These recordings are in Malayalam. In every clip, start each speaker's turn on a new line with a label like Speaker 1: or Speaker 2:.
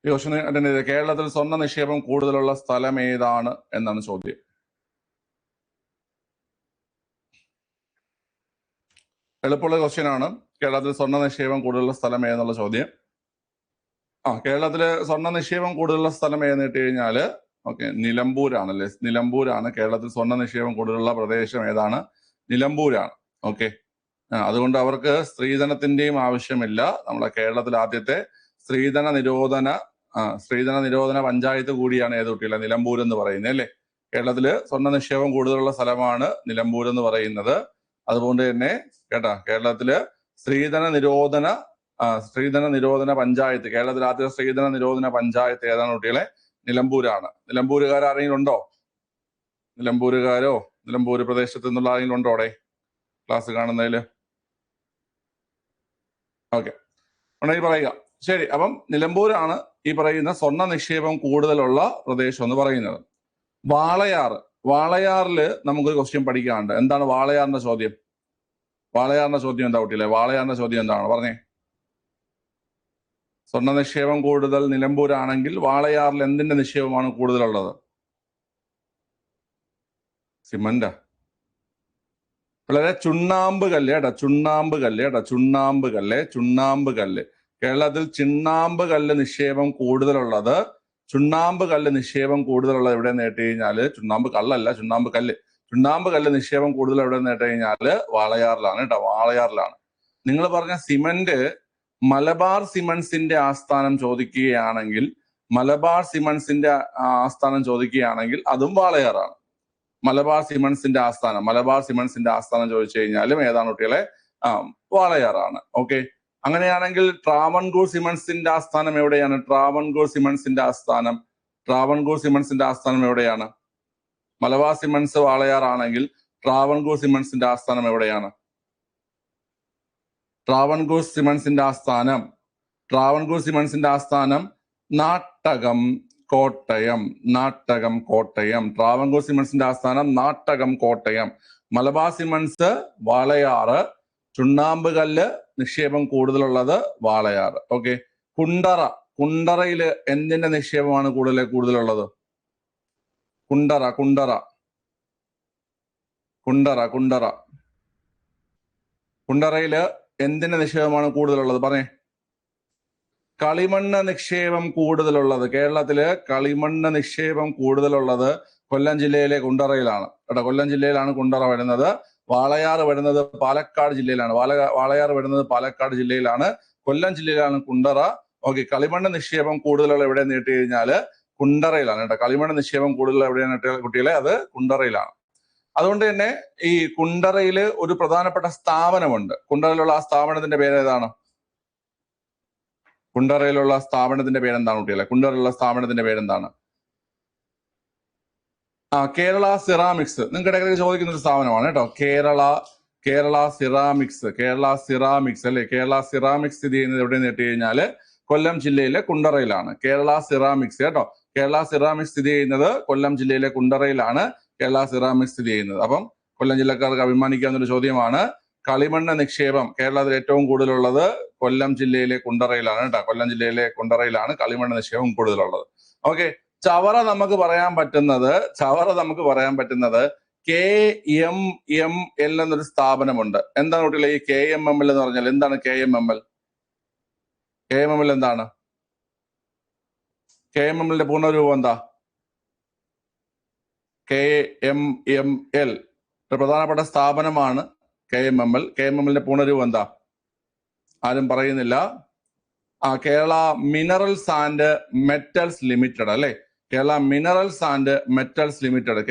Speaker 1: ഈ ക്വസ്റ്റ്യൻ അറ്റൻഡ് ചെയ്ത് കേരളത്തിൽ സ്വർണ്ണ നിക്ഷേപം കൂടുതലുള്ള സ്ഥലം ഏതാണ് എന്നാണ് ചോദ്യം. എളുപ്പമുള്ള ക്വസ്റ്റ്യൻ ആണ്. കേരളത്തിൽ സ്വർണ്ണ നിക്ഷേപം കൂടുതലുള്ള സ്ഥലം ഏതെന്നുള്ള ചോദ്യം. കേരളത്തില് സ്വർണ്ണ നിക്ഷേപം കൂടുതലുള്ള സ്ഥലം ഏതെന്ന് ഇട്ട് കഴിഞ്ഞാല് നിലമ്പൂരാണല്ലേ. നിലമ്പൂരാണ് കേരളത്തിൽ സ്വർണ്ണ നിക്ഷേപം കൂടുതലുള്ള പ്രദേശം. ഏതാണ്? നിലമ്പൂരാണ്. ഓക്കെ, അതുകൊണ്ട് അവർക്ക് സ്ത്രീധനത്തിന്റെയും ആവശ്യമില്ല. നമ്മുടെ കേരളത്തിൽ ആദ്യത്തെ സ്ത്രീധന നിരോധന പഞ്ചായത്ത് കൂടിയാണ് ഏത് കുട്ടികളെ? നിലമ്പൂർ എന്ന് പറയുന്നത് അല്ലേ. കേരളത്തില് സ്വർണ്ണ നിക്ഷേപം കൂടുതലുള്ള സ്ഥലമാണ് നിലമ്പൂർ എന്ന് പറയുന്നത്. അതുകൊണ്ട് തന്നെ കേരളത്തില് സ്ത്രീധന നിരോധന പഞ്ചായത്ത്, കേരളത്തിൽ ആദ്യത്തെ സ്ത്രീധന നിരോധന പഞ്ചായത്ത് ഏതാണ് കുട്ടികളെ? നിലമ്പൂരാണ്. നിലമ്പൂരുകാർ ആരെങ്കിലും ഉണ്ടോ? നിലമ്പൂരുകാരോ നിലമ്പൂർ പ്രദേശത്ത് നിന്നുള്ള ആരെങ്കിലും ഉണ്ടോ അവിടെ ക്ലാസ് കാണുന്നതില്? ഓക്കെ, ഉണ്ടെങ്കിൽ പറയുക. ശരി, അപ്പം നിലമ്പൂരാണ് ഈ പറയുന്ന സ്വർണ്ണ നിക്ഷേപം കൂടുതലുള്ള പ്രദേശം എന്ന് പറയുന്നത്. വാളയാറില് നമുക്കൊരു ക്വസ്റ്റ്യൻ പഠിക്കാനുണ്ട്. എന്താണ് വാളയാറിന്റെ ചോദ്യം? വാളയാറിന്റെ ചോദ്യം എന്താ കുട്ടികളെ? വാളയാറിന്റെ ചോദ്യം എന്താണ്? പറഞ്ഞേ. സ്വർണ്ണ നിക്ഷേപം കൂടുതൽ നിലമ്പൂരാണെങ്കിൽ വാളയാറിൽ എന്തിന്റെ നിക്ഷേപമാണ് കൂടുതലുള്ളത്? സിമന്റാ? വളരെ ചുണ്ണാമ്പ് കല്ല്. കേരളത്തിൽ ചുണ്ണാമ്പ് കല്ല് നിക്ഷേപം കൂടുതലുള്ളത് എവിടെ നേട്ട് കഴിഞ്ഞാല് ചുണ്ണാമ്പ് കല്ലല്ല, ചുണ്ണാമ്പ് കല്ല് നിക്ഷേപം കൂടുതൽ എവിടെ നേട്ട് കഴിഞ്ഞാല് വാളയാറിലാണ് വാളയാറിലാണ്. നിങ്ങൾ പറഞ്ഞ സിമന്റ് മലബാർ സിമന്റ്സിന്റെ ആസ്ഥാനം ചോദിക്കുകയാണെങ്കിൽ അതും വാളയാറാണ്. മലബാർ സിമന്റ്സിന്റെ ആസ്ഥാനം ചോദിച്ചു കഴിഞ്ഞാലും ഏതാണ് കുട്ടികളെ? വാളയാറാണ്. ഓക്കെ, അങ്ങനെയാണെങ്കിൽ ട്രാവൻകൂർ സിമന്റ്സിന്റെ ആസ്ഥാനം എവിടെയാണ്? ട്രാവൻകൂർ സിമന്റ്സിന്റെ ആസ്ഥാനം എവിടെയാണ്? മലബാർ സിമന്റ്സ് വാളയാറാണെങ്കിൽ ട്രാവൻകൂർ സിമന്റ്സിന്റെ ആസ്ഥാനം എവിടെയാണ്? ട്രാവൻകൂർ സിമന്റ്സിന്റെ ആസ്ഥാനം നാട്ടകം കോട്ടയം. ട്രാവൻകൂർ സിമന്റ്സിന്റെ ആസ്ഥാനം നാട്ടകം കോട്ടയം. മലബാർ സിമന്റ്സ് വാളയാറ്. ചുണ്ണാമ്പ് കല്ല് നിക്ഷേപം കൂടുതലുള്ളത് വാളയാറ്. ഓക്കെ, കുണ്ടറയില് എന്തിന്റെ നിക്ഷേപമാണ് കൂടുതലുള്ളത്? കുണ്ടറയില് എന്തിന്റെ നിക്ഷേപമാണ് കൂടുതലുള്ളത്? പറഞ്ഞേ. കളിമണ്ണ് നിക്ഷേപം കൂടുതലുള്ളത്, കേരളത്തില് കളിമണ്ണ് നിക്ഷേപം കൂടുതലുള്ളത് കൊല്ലം ജില്ലയിലെ കുണ്ടറയിലാണ്. കൊല്ലം ജില്ലയിലാണ് കുണ്ടറ വരുന്നത്. വാളയാർ വരുന്നത് പാലക്കാട് ജില്ലയിലാണ്. കൊല്ലം ജില്ലയിലാണ് കുണ്ടറ. ഓക്കെ, കളിമണ്ണ് നിക്ഷേപം കൂടുതലുള്ള എവിടെ നീട്ടി കഴിഞ്ഞാല് കുണ്ടറയിലാണ്. കളിമണ്ണ് നിക്ഷേപം കൂടുതൽ എവിടെയാണ് കുട്ടികളെ? അത് കുണ്ടറയിലാണ്. അതുകൊണ്ട് തന്നെ ഈ കുണ്ടറയില് ഒരു പ്രധാനപ്പെട്ട സ്ഥാപനമുണ്ട്. കുണ്ടറയിലുള്ള ആ സ്ഥാപനത്തിന്റെ പേര് ഏതാണ്? കുണ്ടറയിലുള്ള സ്ഥാപനത്തിന്റെ പേരെന്താണ് കുട്ടികളെ? കേരള സിറാമിക്സ്. നിങ്ങൾക്ക് ഇടയ്ക്കിടയ്ക്ക് ചോദിക്കുന്ന ഒരു സ്ഥാപനമാണ് കേട്ടോ. കേരള സിറാമിക്സ് അല്ലെ. കേരള സിറാമിക്സ് സ്ഥിതി ചെയ്യുന്നത് എവിടെ നേട്ട് കഴിഞ്ഞാല് കൊല്ലം ജില്ലയിലെ കുണ്ടറയിലാണ്. കേരള സിറാമിക്സ് സ്ഥിതി ചെയ്യുന്നത് കൊല്ലം ജില്ലയിലെ കുണ്ടറയിലാണ്. അപ്പം കൊല്ലം ജില്ലക്കാർക്ക് അഭിമാനിക്കാവുന്ന ഒരു ചോദ്യമാണ്. കളിമണ്ണ് നിക്ഷേപം കേരളത്തിൽ ഏറ്റവും കൂടുതലുള്ളത് കൊല്ലം ജില്ലയിലെ കുണ്ടറയിലാണ്. കളിമണ്ണ് നിക്ഷേപം കൂടുതലുള്ളത്. ഓക്കെ, ചവറ നമുക്ക് പറയാൻ പറ്റുന്നത് KMML എന്നൊരു സ്ഥാപനമുണ്ട്. എന്താണ് കുട്ടികളെ ഈ KMML എന്ന് പറഞ്ഞാൽ? എന്താണ് KMML? എന്താണ് KMMLന്റെ പൂർണ്ണരൂപം? എന്താ KMML? ഒരു പ്രധാനപ്പെട്ട സ്ഥാപനമാണ് KMML. KMMLന്റെ പൂർണ്ണരൂപം എന്താ? ആരും പറയുന്നില്ല. Kerala minerals and metals limited അല്ലെ. Kerala minerals and metals limited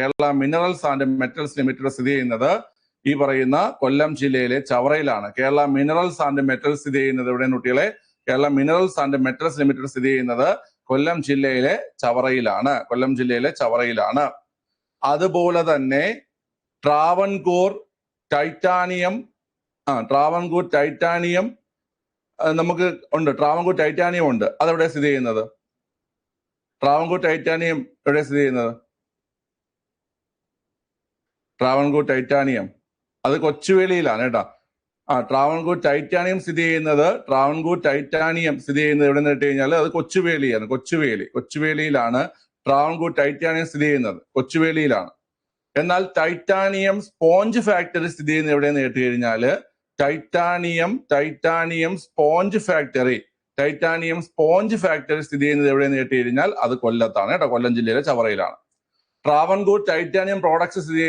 Speaker 1: സ്ഥിതി ചെയ്യുന്നത് ഈ പറയുന്ന കൊല്ലം ജില്ലയിലെ ചവറയിലാണ്. കേരള മിനറൽസ് ആൻഡ് മെറ്റൽസ് സ്ഥിതി ചെയ്യുന്നത് എവിടെ കുട്ടികളെ? Kerala minerals and metals limited സ്ഥിതി ചെയ്യുന്നത് കൊല്ലം ജില്ലയിലെ ചവറയിലാണ്. അതുപോലെ തന്നെ ട്രാവൻകൂർ ടൈറ്റാനിയം നമുക്ക് ഉണ്ട്. ട്രാവൻകൂർ ടൈറ്റാനിയം ഉണ്ട്. അതെവിടെ സ്ഥിതി ചെയ്യുന്നത്? ട്രാവൻകൂർ ടൈറ്റാനിയം അത് കൊച്ചുവേളിയിലാണ് കേട്ടോ. ട്രാവൻകൂർ ടൈറ്റാനിയം സ്ഥിതി ചെയ്യുന്നത് എവിടെ നിന്ന് കഴിഞ്ഞാൽ അത് കൊച്ചുവേലിയാണ്. കൊച്ചുവേലിയിലാണ് ട്രാവൻകൂർ ടൈറ്റാനിയം സ്ഥിതി ചെയ്യുന്നത്, കൊച്ചുവേലിയിലാണ്. എന്നാൽ ടൈറ്റാനിയം സ്പോഞ്ച് ഫാക്ടറി സ്ഥിതി ചെയ്യുന്നത് എവിടെയെന്ന് കേട്ട് കഴിഞ്ഞാൽ ടൈറ്റാനിയം സ്പോഞ്ച് ഫാക്ടറി സ്ഥിതി ചെയ്യുന്നത് എവിടെയെന്ന് കേട്ട് കഴിഞ്ഞാൽ അത് കൊല്ലത്താണ് കേട്ടോ, കൊല്ലം ജില്ലയിലെ ചവറയിലാണ്. ട്രാവൻകൂർ ടൈറ്റാനിയം പ്രോഡക്ട്സ് സ്ഥിതി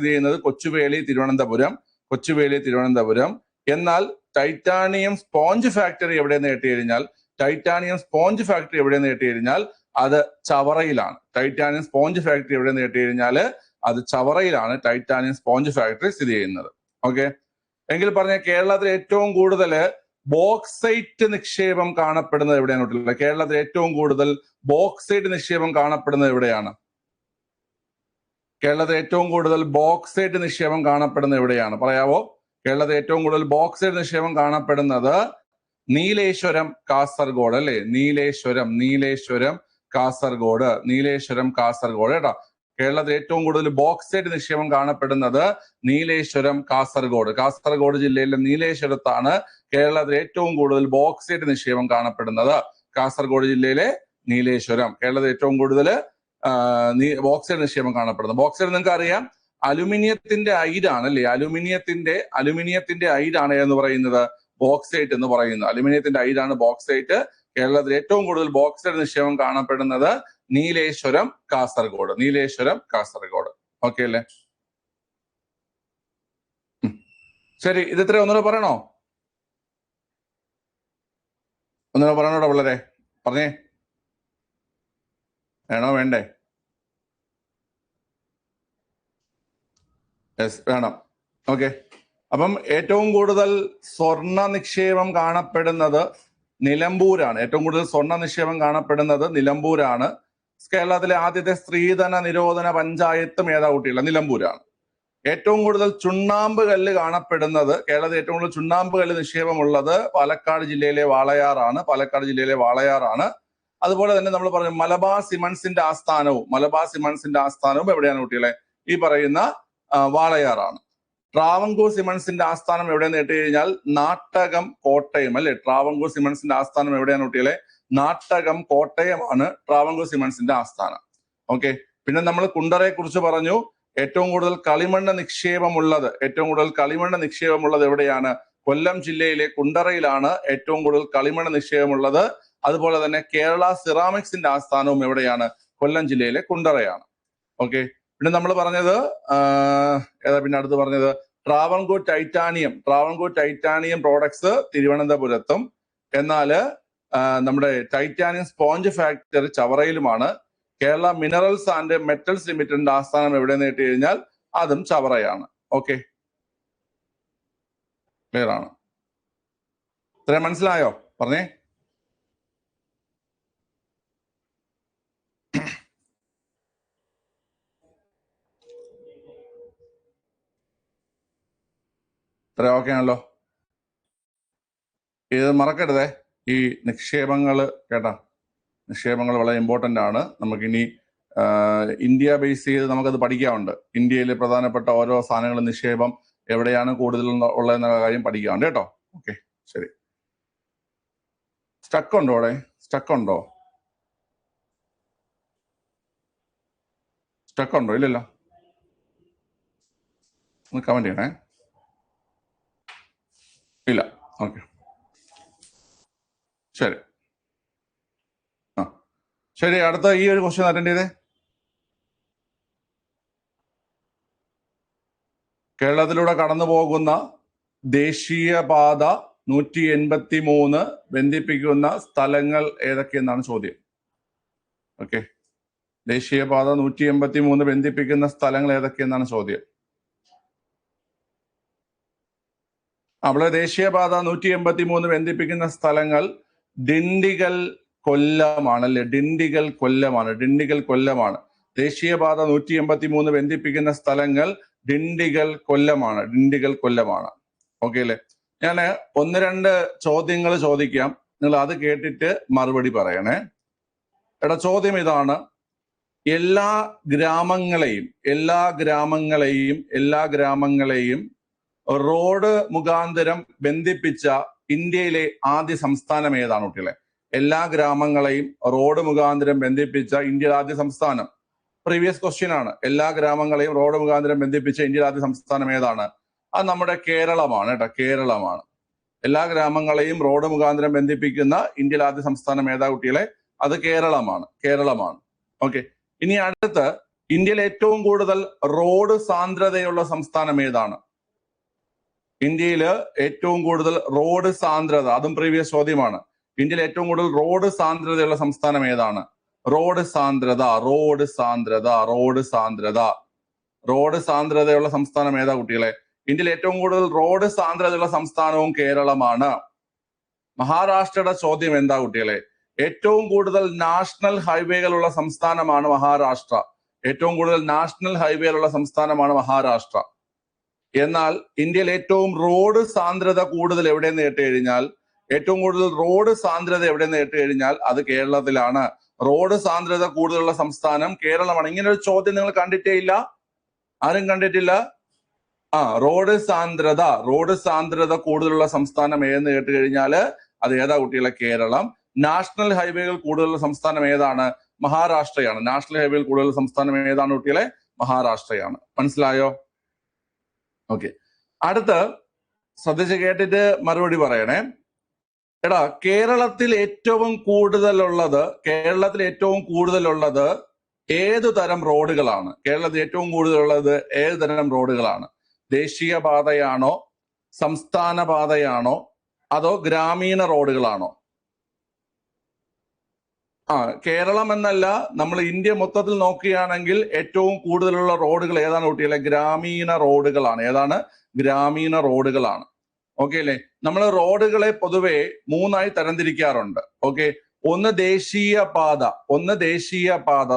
Speaker 1: ചെയ്യുന്നത് കൊച്ചുവേലി തിരുവനന്തപുരം. എന്നാൽ ടൈറ്റാനിയം സ്പോഞ്ച് ഫാക്ടറി എവിടെയെന്ന് കേട്ട് കഴിഞ്ഞാൽ അത് ചവറയിലാണ്. ടൈറ്റാനിയം സ്പോഞ്ച് ഫാക്ടറി സ്ഥിതി ചെയ്യുന്നത്. ഓക്കെ, എങ്കിൽ പറഞ്ഞ കേരളത്തിൽ ഏറ്റവും കൂടുതൽ ബോക്സൈറ്റ് നിക്ഷേപം കാണപ്പെടുന്നത് എവിടെയാണ്? കേരളത്തിൽ ഏറ്റവും കൂടുതൽ ബോക്സൈറ്റ് നിക്ഷേപം കാണപ്പെടുന്നത് എവിടെയാണ്? പറയാവോ? കേരളത്തിൽ ഏറ്റവും കൂടുതൽ ബോക്സൈറ്റ് നിക്ഷേപം കാണപ്പെടുന്നത് നീലേശ്വരം, കാസർഗോഡ് അല്ലേ? നീലേശ്വരം കാസർഗോഡ് കേട്ടോ. കേരളത്തിൽ ഏറ്റവും കൂടുതൽ ബോക്സൈറ്റ് നിക്ഷേപം കാണപ്പെടുന്നത് നീലേശ്വരം, കാസർഗോഡ് ജില്ലയിലെ നീലേശ്വരത്താണ് കേരളത്തിൽ ഏറ്റവും കൂടുതൽ ബോക്സൈറ്റ് നിക്ഷേപം കാണപ്പെടുന്നത്. കാസർഗോഡ് ജില്ലയിലെ നീലേശ്വരം കേരളത്തിൽ ഏറ്റവും കൂടുതൽ ബോക്സൈറ്റ് നിക്ഷേപം കാണപ്പെടുന്നത്. ബോക്സൈറ്റ് നിങ്ങൾക്ക് അറിയാം, അലുമിനിയത്തിന്റെ അയിരാണ് അല്ലേ? അലുമിനിയത്തിന്റെ അയിരാണ് എന്ന് പറയുന്നത് ബോക്സൈറ്റ് എന്ന് പറയുന്നത്. അലുമിനിയത്തിന്റെ അയിരാണ് ബോക്സൈറ്റ്. കേരളത്തിൽ ഏറ്റവും കൂടുതൽ ബോക്സൈറ്റ് നിക്ഷേപം കാണപ്പെടുന്നത് നീലേശ്വരം, കാസർഗോഡ്. ഓക്കെ അല്ലേ? ശരി, ഇത് ഇത്ര ഒന്നുകൂടെ പറയണോ? പറയണോടാ പിള്ളേരെ, പറഞ്ഞേ, വേണോ വേണ്ടേ? യെസ്, വേണം. ഓക്കെ, അപ്പം ഏറ്റവും കൂടുതൽ സ്വർണ്ണ നിക്ഷേപം കാണപ്പെടുന്നത് നിലമ്പൂരാണ്. കേരളത്തിലെ ആദ്യത്തെ സ്ത്രീധന നിരോധന പഞ്ചായത്തും ഏതാ കുട്ടികളെ? നിലമ്പൂരാണ്. ഏറ്റവും കൂടുതൽ ചുണ്ണാമ്പ് കല്ല് കാണപ്പെടുന്നത്, കേരളത്തിൽ ഏറ്റവും കൂടുതൽ ചുണ്ണാമ്പ് കല്ല് നിക്ഷേപമുള്ളത് പാലക്കാട് ജില്ലയിലെ വാളയാറാണ്. അതുപോലെ തന്നെ നമ്മൾ പറഞ്ഞു മലബാർ സിമന്റ്സിന്റെ ആസ്ഥാനവും എവിടെയാണ് കുട്ടികളെ? ഈ പറയുന്ന വാളയാറാണ്. ട്രാവൻകൂർ സിമന്റ്സിന്റെ ആസ്ഥാനം എവിടെയെന്ന് കേട്ട് കഴിഞ്ഞാൽ നാട്ടകം, കോട്ടയം അല്ലെ? ട്രാവൻകൂർ സിമന്റ്സിന്റെ ആസ്ഥാനം എവിടെയാണ് കുട്ടികളെ? നാട്ടകം, കോട്ടയമാണ് ട്രാവൻകൂർ സിമന്റ്സിന്റെ ആസ്ഥാനം. ഓക്കെ, പിന്നെ നമ്മൾ കുണ്ടറയെ കുറിച്ച് പറഞ്ഞു. ഏറ്റവും കൂടുതൽ കളിമണ്ണ് നിക്ഷേപമുള്ളത് എവിടെയാണ്? കൊല്ലം ജില്ലയിലെ കുണ്ടറയിലാണ് ഏറ്റവും കൂടുതൽ കളിമണ്ണ് നിക്ഷേപമുള്ളത്. അതുപോലെ തന്നെ കേരള സിറാമിക്സിന്റെ ആസ്ഥാനവും എവിടെയാണ്? കൊല്ലം ജില്ലയിലെ കുണ്ടറയാണ്. ഓക്കെ, പിന്നെ നമ്മൾ പറഞ്ഞത് അടുത്ത് പറഞ്ഞത് ട്രാവൻകൂർ ടൈറ്റാനിയം പ്രോഡക്ട്സ് തിരുവനന്തപുരത്തും, എന്നാല് നമ്മുടെ ടൈറ്റാനിയം സ്പോഞ്ച് ഫാക്ടറി ചവറയിലുമാണ്. കേരള മിനറൽസ് ആൻഡ് മെറ്റൽസ് ലിമിറ്റഡിന്റെ ആസ്ഥാനം എവിടെയെന്ന് കേട്ട് കഴിഞ്ഞാൽ അതും ചവറയാണ്. ഓക്കെ, ക്ലിയർ ആണ്? ഇത്രയും മനസ്സിലായോ? പറഞ്ഞേ. ഇത്ര ഓക്കെ ആണല്ലോ? ഇത് മറക്കരുതേ, ഈ നിക്ഷേപങ്ങള് കേട്ടാ, നിക്ഷേപങ്ങൾ വളരെ ഇമ്പോർട്ടന്റ് ആണ്. നമുക്കിനി ഇന്ത്യ ബേസ് ചെയ്ത് നമുക്കത് പഠിക്കാറുണ്ട്. ഇന്ത്യയിലെ പ്രധാനപ്പെട്ട ഓരോ സാധനങ്ങളും നിക്ഷേപം എവിടെയാണ് കൂടുതൽ ഉള്ളതെന്ന കാര്യം പഠിക്കാറുണ്ട് കേട്ടോ. ഓക്കെ, ശരി. സ്റ്റക്ക് ഉണ്ടോ അവിടെ? സ്റ്റക്ക് ഉണ്ടോ? ഇല്ലല്ലോ, ഒന്ന് കമന്റ് ചെയ്യണേ. ഇല്ല, ഓക്കെ, ശരി. ശരി, അടുത്ത ഈ ഒരു ക്വസ്റ്റ്യൻ അറ്റൻഡ് ചെയ്തേ. കേരളത്തിലൂടെ കടന്നു പോകുന്ന ദേശീയപാത 183 ബന്ധിപ്പിക്കുന്ന സ്ഥലങ്ങൾ ഏതൊക്കെയെന്നാണ് ചോദ്യം. ഓക്കെ, ദേശീയപാത 183 ബന്ധിപ്പിക്കുന്ന സ്ഥലങ്ങൾ ഏതൊക്കെയെന്നാണ് ചോദ്യം. അവിടെ ദേശീയപാത 183 ബന്ധിപ്പിക്കുന്ന സ്ഥലങ്ങൾ ഡിണ്ടിഗൽ, കൊല്ലമാണ് അല്ലെ? ഡിണ്ടിഗൽ, കൊല്ലമാണ്. ദേശീയപാത 183 ബന്ധിപ്പിക്കുന്ന സ്ഥലങ്ങൾ ഡിണ്ടിഗൽ, കൊല്ലമാണ്. ഓക്കെ അല്ലെ? ഞാൻ 1-2 ചോദ്യങ്ങൾ ചോദിക്കാം, നിങ്ങൾ അത് കേട്ടിട്ട് മറുപടി പറയണേ. എടാ, ചോദ്യം ഇതാണ്: എല്ലാ ഗ്രാമങ്ങളെയും റോഡ് മുഖാന്തരം ബന്ധിപ്പിച്ച ഇന്ത്യയിലെ ആദ്യ സംസ്ഥാനം ഏതാണ് കുട്ടികളെ? എല്ലാ ഗ്രാമങ്ങളെയും റോഡ് മുഖാന്തരം ബന്ധിപ്പിച്ച ഇന്ത്യയിലെ ആദ്യ സംസ്ഥാനം. പ്രീവിയസ് ക്വസ്റ്റ്യൻ ആണ്. എല്ലാ ഗ്രാമങ്ങളെയും റോഡ് മുഖാന്തരം ബന്ധിപ്പിച്ച ഇന്ത്യയിലെ ആദ്യ സംസ്ഥാനം ഏതാണ്? അത് നമ്മുടെ കേരളമാണ് കേട്ടോ, കേരളമാണ്. എല്ലാ ഗ്രാമങ്ങളെയും റോഡ് മുഖാന്തരം ബന്ധിപ്പിക്കുന്ന ഇന്ത്യയിലെ ആദ്യ സംസ്ഥാനം ഏതാ കുട്ടികളെ? അത് കേരളമാണ്, കേരളമാണ്. ഓക്കെ, ഇനി അടുത്ത് ഇന്ത്യയിൽ ഏറ്റവും കൂടുതൽ റോഡ് സാന്ദ്രതയുള്ള സംസ്ഥാനം ഏതാണ്? ഇന്ത്യയിൽ ഏറ്റവും കൂടുതൽ റോഡ് സാന്ദ്രത, അതും പ്രീവിയസ് ചോദ്യമാണ്. ഇന്ത്യയിൽ ഏറ്റവും കൂടുതൽ റോഡ് സാന്ദ്രതയുള്ള സംസ്ഥാനം ഏതാണ്? റോഡ് സാന്ദ്രത, റോഡ് സാന്ദ്രത, റോഡ് സാന്ദ്രത, റോഡ് സാന്ദ്രതയുള്ള സംസ്ഥാനം ഏതാ കുട്ടികളെ? ഇന്ത്യയിൽ ഏറ്റവും കൂടുതൽ റോഡ് സാന്ദ്രതയുള്ള സംസ്ഥാനവും കേരളമാണ്. മഹാരാഷ്ട്രയുടെ ചോദ്യം എന്താ കുട്ടികളെ? ഏറ്റവും കൂടുതൽ നാഷണൽ ഹൈവേകളുള്ള സംസ്ഥാനമാണ് മഹാരാഷ്ട്ര. ഏറ്റവും കൂടുതൽ നാഷണൽ ഹൈവേകളുള്ള സംസ്ഥാനമാണ് മഹാരാഷ്ട്ര. എന്നാൽ ഇന്ത്യയിൽ ഏറ്റവും റോഡ് സാന്ദ്രത കൂടുതൽ എവിടെയെന്ന് കേട്ട് കഴിഞ്ഞാൽ, ഏറ്റവും കൂടുതൽ റോഡ് സാന്ദ്രത എവിടെയെന്ന് കേട്ട് കഴിഞ്ഞാൽ അത് കേരളത്തിലാണ്. റോഡ് സാന്ദ്രത കൂടുതലുള്ള സംസ്ഥാനം കേരളമാണ്. ഇങ്ങനെ ഒരു ചോദ്യം നിങ്ങൾ കണ്ടിട്ടേ ഇല്ല? ആരും കണ്ടിട്ടില്ല? റോഡ് സാന്ദ്രത കൂടുതലുള്ള സംസ്ഥാനം ഏതെന്ന് കേട്ട് കഴിഞ്ഞാൽ അത് ഏതാ കുട്ടികളെ? കേരളം. നാഷണൽ ഹൈവേകൾ കൂടുതലുള്ള സംസ്ഥാനം ഏതാണ്? മഹാരാഷ്ട്രയാണ്. നാഷണൽ ഹൈവേകൾ കൂടുതലുള്ള സംസ്ഥാനം ഏതാണ് കുട്ടികളെ? മഹാരാഷ്ട്രയാണ്. മനസ്സിലായോ? ഓക്കെ, അടുത്ത് ശ്രദ്ധിച്ച് കേട്ടിട്ട് മറുപടി പറയണേ. എടാ, കേരളത്തിൽ ഏറ്റവും കൂടുതലുള്ളത് ഏതു തരം റോഡുകളാണ്? കേരളത്തിൽ ഏറ്റവും കൂടുതലുള്ളത് ഏത് തരം റോഡുകളാണ്? ദേശീയ പാതയാണോ, സംസ്ഥാന പാതയാണോ, അതോ ഗ്രാമീണ റോഡുകളാണോ? കേരളം എന്നല്ല, നമ്മൾ ഇന്ത്യ മൊത്തത്തിൽ നോക്കുകയാണെങ്കിൽ ഏറ്റവും കൂടുതലുള്ള റോഡുകൾ ഏതാണ് കുട്ടികളെ? ഗ്രാമീണ റോഡുകളാണ്. ഏതാണ്? ഗ്രാമീണ റോഡുകളാണ്. ഓക്കെ അല്ലേ? നമ്മൾ റോഡുകളെ പൊതുവെ മൂന്നായി തരംതിരിക്കാറുണ്ട്. ഓക്കെ, ഒന്ന് ദേശീയപാത,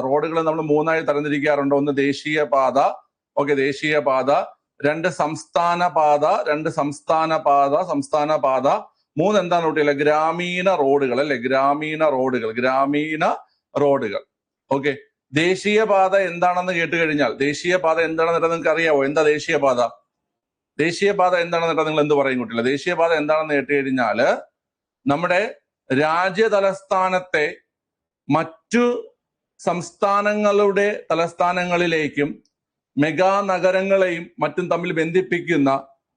Speaker 1: റോഡുകളെ നമ്മൾ മൂന്നായി തരംതിരിക്കാറുണ്ട്. ഒന്ന് ദേശീയപാത, ഓക്കെ, ദേശീയപാത. രണ്ട് സംസ്ഥാനപാത, മൂന്ന് എന്താണ് കുട്ടികളെ? ഗ്രാമീണ റോഡുകൾ അല്ലെ? ഗ്രാമീണ റോഡുകൾ. ഓക്കെ, ദേശീയപാത എന്താണെന്ന് കേട്ട് കഴിഞ്ഞാൽ, ദേശീയപാത എന്താണെന്ന് നിങ്ങൾക്ക് അറിയാവോ? എന്താ ദേശീയപാത? ദേശീയപാത എന്താണെന്ന് നിങ്ങൾ എന്ത് പറയും കുട്ടികളെ? ദേശീയപാത എന്താണെന്ന് കേട്ട് കഴിഞ്ഞാല് നമ്മുടെ രാജ്യതലസ്ഥാനത്തെ മറ്റു സംസ്ഥാനങ്ങളുടെ തലസ്ഥാനങ്ങളിലേക്കും മെഗാ നഗരങ്ങളെയും മറ്റും തമ്മിൽ ബന്ധിപ്പിക്കുന്ന,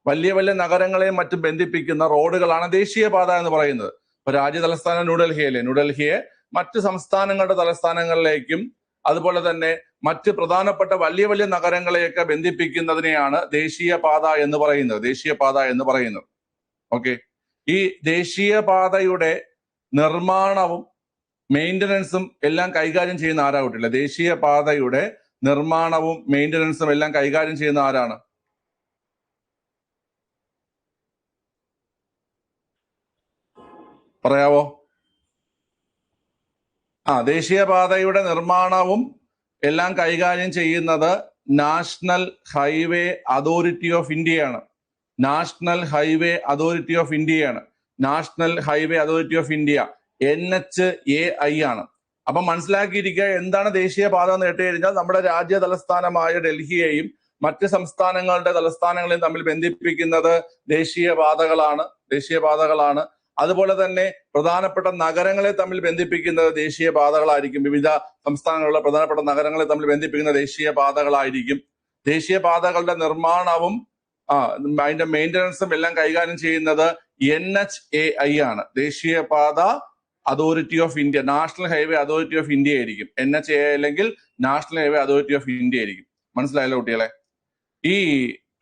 Speaker 1: വലിയ വലിയ നഗരങ്ങളെയും മറ്റും ബന്ധിപ്പിക്കുന്ന റോഡുകളാണ് ദേശീയപാത എന്ന് പറയുന്നത്. ഇപ്പൊ രാജ്യതലസ്ഥാനം ന്യൂഡൽഹിയെ മറ്റു സംസ്ഥാനങ്ങളുടെ തലസ്ഥാനങ്ങളിലേക്കും അതുപോലെ തന്നെ മറ്റ് പ്രധാനപ്പെട്ട വലിയ വലിയ നഗരങ്ങളെയൊക്കെ ബന്ധിപ്പിക്കുന്നതിനെയാണ് ദേശീയപാത എന്ന് പറയുന്നത്. ഓക്കെ, ഈ ദേശീയപാതയുടെ നിർമ്മാണവും മെയിൻ്റനൻസും എല്ലാം കൈകാര്യം ചെയ്യുന്ന ആരാ കുട്ടില്ല? ദേശീയപാതയുടെ നിർമ്മാണവും മെയിൻ്റനൻസും എല്ലാം കൈകാര്യം ചെയ്യുന്ന ആരാണ്? പറയാവോ? ദേശീയപാതയുടെ നിർമ്മാണവും എല്ലാം കൈകാര്യം ചെയ്യുന്നത് നാഷണൽ ഹൈവേ അതോറിറ്റി ഓഫ് ഇന്ത്യയാണ്. National highway authority of India NHAI ആണ്. അപ്പൊ മനസ്സിലാക്കിയിരിക്കുക, എന്താണ് ദേശീയപാത എന്ന് കേട്ട് കഴിഞ്ഞാൽ നമ്മുടെ രാജ്യ തലസ്ഥാനമായ ഡൽഹിയെയും മറ്റ് സംസ്ഥാനങ്ങളുടെ തലസ്ഥാനങ്ങളെയും തമ്മിൽ ബന്ധിപ്പിക്കുന്നത് ദേശീയപാതകളാണ്. അതുപോലെ തന്നെ പ്രധാനപ്പെട്ട നഗരങ്ങളെ തമ്മിൽ ബന്ധിപ്പിക്കുന്നത് ദേശീയപാതകളായിരിക്കും. വിവിധ സംസ്ഥാനങ്ങളിലെ പ്രധാനപ്പെട്ട നഗരങ്ങളെ തമ്മിൽ ബന്ധിപ്പിക്കുന്ന ദേശീയപാതകളായിരിക്കും. ദേശീയപാതകളുടെ നിർമ്മാണവും അതിന്റെ മെയിൻ്റനൻസും എല്ലാം കൈകാര്യം ചെയ്യുന്നത് NHAI ആണ്. ദേശീയപാത authority of India, national highway authority of India ആയിരിക്കും. NHAI അല്ലെങ്കിൽ national highway authority of India ആയിരിക്കും. മനസ്സിലായല്ലോ കുട്ടികളെ?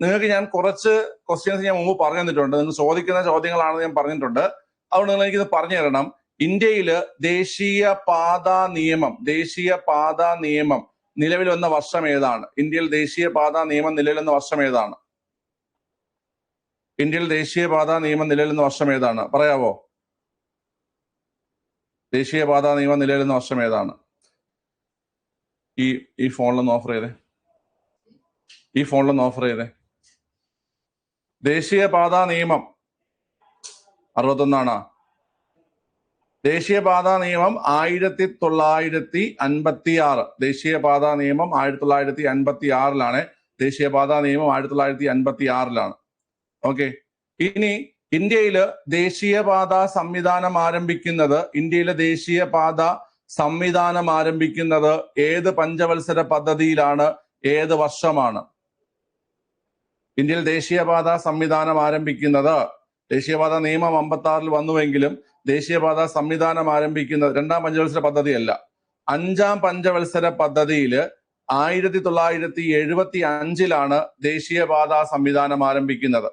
Speaker 1: നിങ്ങൾക്ക് ഞാൻ കുറച്ച് ക്വസ്റ്റ്യൻസ് ഞാൻ മുമ്പ് പറഞ്ഞു തന്നിട്ടുണ്ട്. നിങ്ങൾ ചോദിക്കുന്ന ചോദ്യങ്ങളാണെന്ന് ഞാൻ പറഞ്ഞിട്ടുണ്ട്. അതുകൊണ്ട് നിങ്ങൾ എനിക്കിത് പറഞ്ഞു തരണം. ഇന്ത്യയിൽ ദേശീയപാതാ നിയമം നിലവിൽ വന്ന വർഷം ഏതാണ്? ഇന്ത്യയിൽ ദേശീയപാതാ നിയമം നിലവിൽ വന്ന വർഷം ഏതാണ്? പറയാവോ? ദേശീയപാതാ നിയമം നിലവിൽ വന്ന വർഷം ഏതാണ്? ഈ ഫോണിലൊന്ന് ഓഫർ ചെയ്തേ. ദേശീയപാതാ നിയമം 61 ദേശീയപാതാ നിയമം 1956. ദേശീയപാതാ നിയമം 1956 ദേശീയപാതാ നിയമം 1956 ഓക്കെ. ഇനി ഇന്ത്യയില് ദേശീയപാത സംവിധാനം ആരംഭിക്കുന്നത് ഏത് പഞ്ചവത്സര പദ്ധതിയിലാണ്, ഏത് വർഷമാണ്? ഇന്ത്യയിൽ ദേശീയപാത സംവിധാനം ആരംഭിക്കുന്നത്, ദേശീയപാത നിയമം 56 വന്നുവെങ്കിലും ദേശീയപാത സംവിധാനം ആരംഭിക്കുന്നത് 2ാം പഞ്ചവത്സര പദ്ധതിയല്ല, 5ാം പഞ്ചവത്സര പദ്ധതിയില് 1975 ദേശീയപാത സംവിധാനം ആരംഭിക്കുന്നത്.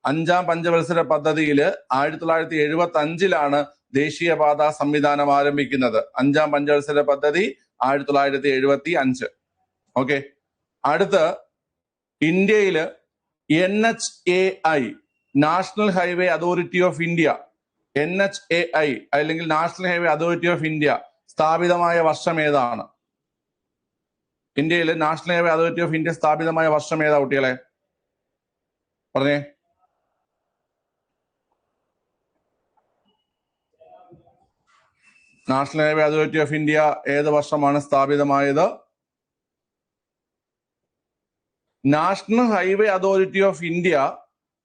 Speaker 1: 5ാം പഞ്ചവത്സര പദ്ധതിയില് 1975 ദേശീയപാത സംവിധാനം ആരംഭിക്കുന്നത്. 5ാം പഞ്ചവത്സര പദ്ധതി 1975. ഓക്കെ. അടുത്ത് ഇന്ത്യയില് NHAI national highway authority of India, NHAI അല്ലെങ്കിൽ national highway authority of India സ്ഥാപിതമായ വർഷം ഏതാണ്? ഇന്ത്യയിൽ national highway authority of India സ്ഥാപിതമായ വർഷം ഏതാ കുട്ടികളെ? പറഞ്ഞേ. National highway authority of India ഏത് വർഷമാണ് സ്ഥാപിതമായത്? National highway authority of India,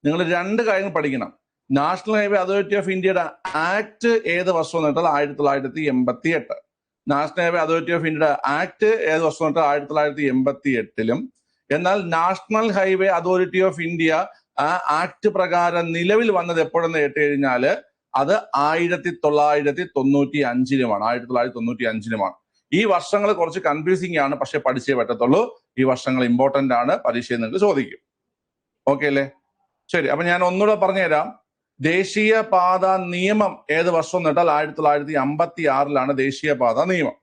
Speaker 1: നിങ്ങൾ 2 കാര്യങ്ങൾ പഠിക്കണം. നാഷണൽ ഹൈവേ അതോറിറ്റി ഓഫ് ഇന്ത്യയുടെ ആക്ട് ഏത് വർഷം എന്ന് പറഞ്ഞാൽ 1988. നാഷണൽ ഹൈവേ അതോറിറ്റി ഓഫ് ഇന്ത്യയുടെ ആക്ട് ഏത് വർഷം എന്ന് പറഞ്ഞാൽ 1988. എന്നാൽ national highway authority of India ആ ആക്ട് പ്രകാരം നിലവിൽ വന്നത് എപ്പോഴെന്ന് കേട്ട് കഴിഞ്ഞാൽ അത് 1995-ലുമാണ്. 1995-ലുമാണ്. ഈ വർഷങ്ങൾ കുറച്ച് കൺഫ്യൂസിംഗ് ആണ്, പക്ഷെ പഠിച്ചേ പറ്റത്തുള്ളൂ. ഈ വർഷങ്ങൾ ഇമ്പോർട്ടന്റ് ആണ്, പരീക്ഷയിൽ നിങ്ങൾക്ക് ചോദിക്കും. ഓക്കെ അല്ലേ? ശരി. അപ്പൊ ഞാൻ ഒന്നുകൂടെ പറഞ്ഞുതരാം. ദേശീയപാത നിയമം ഏത് വർഷം എന്ന് കേട്ടാൽ 1956 ദേശീയപാത നിയമം.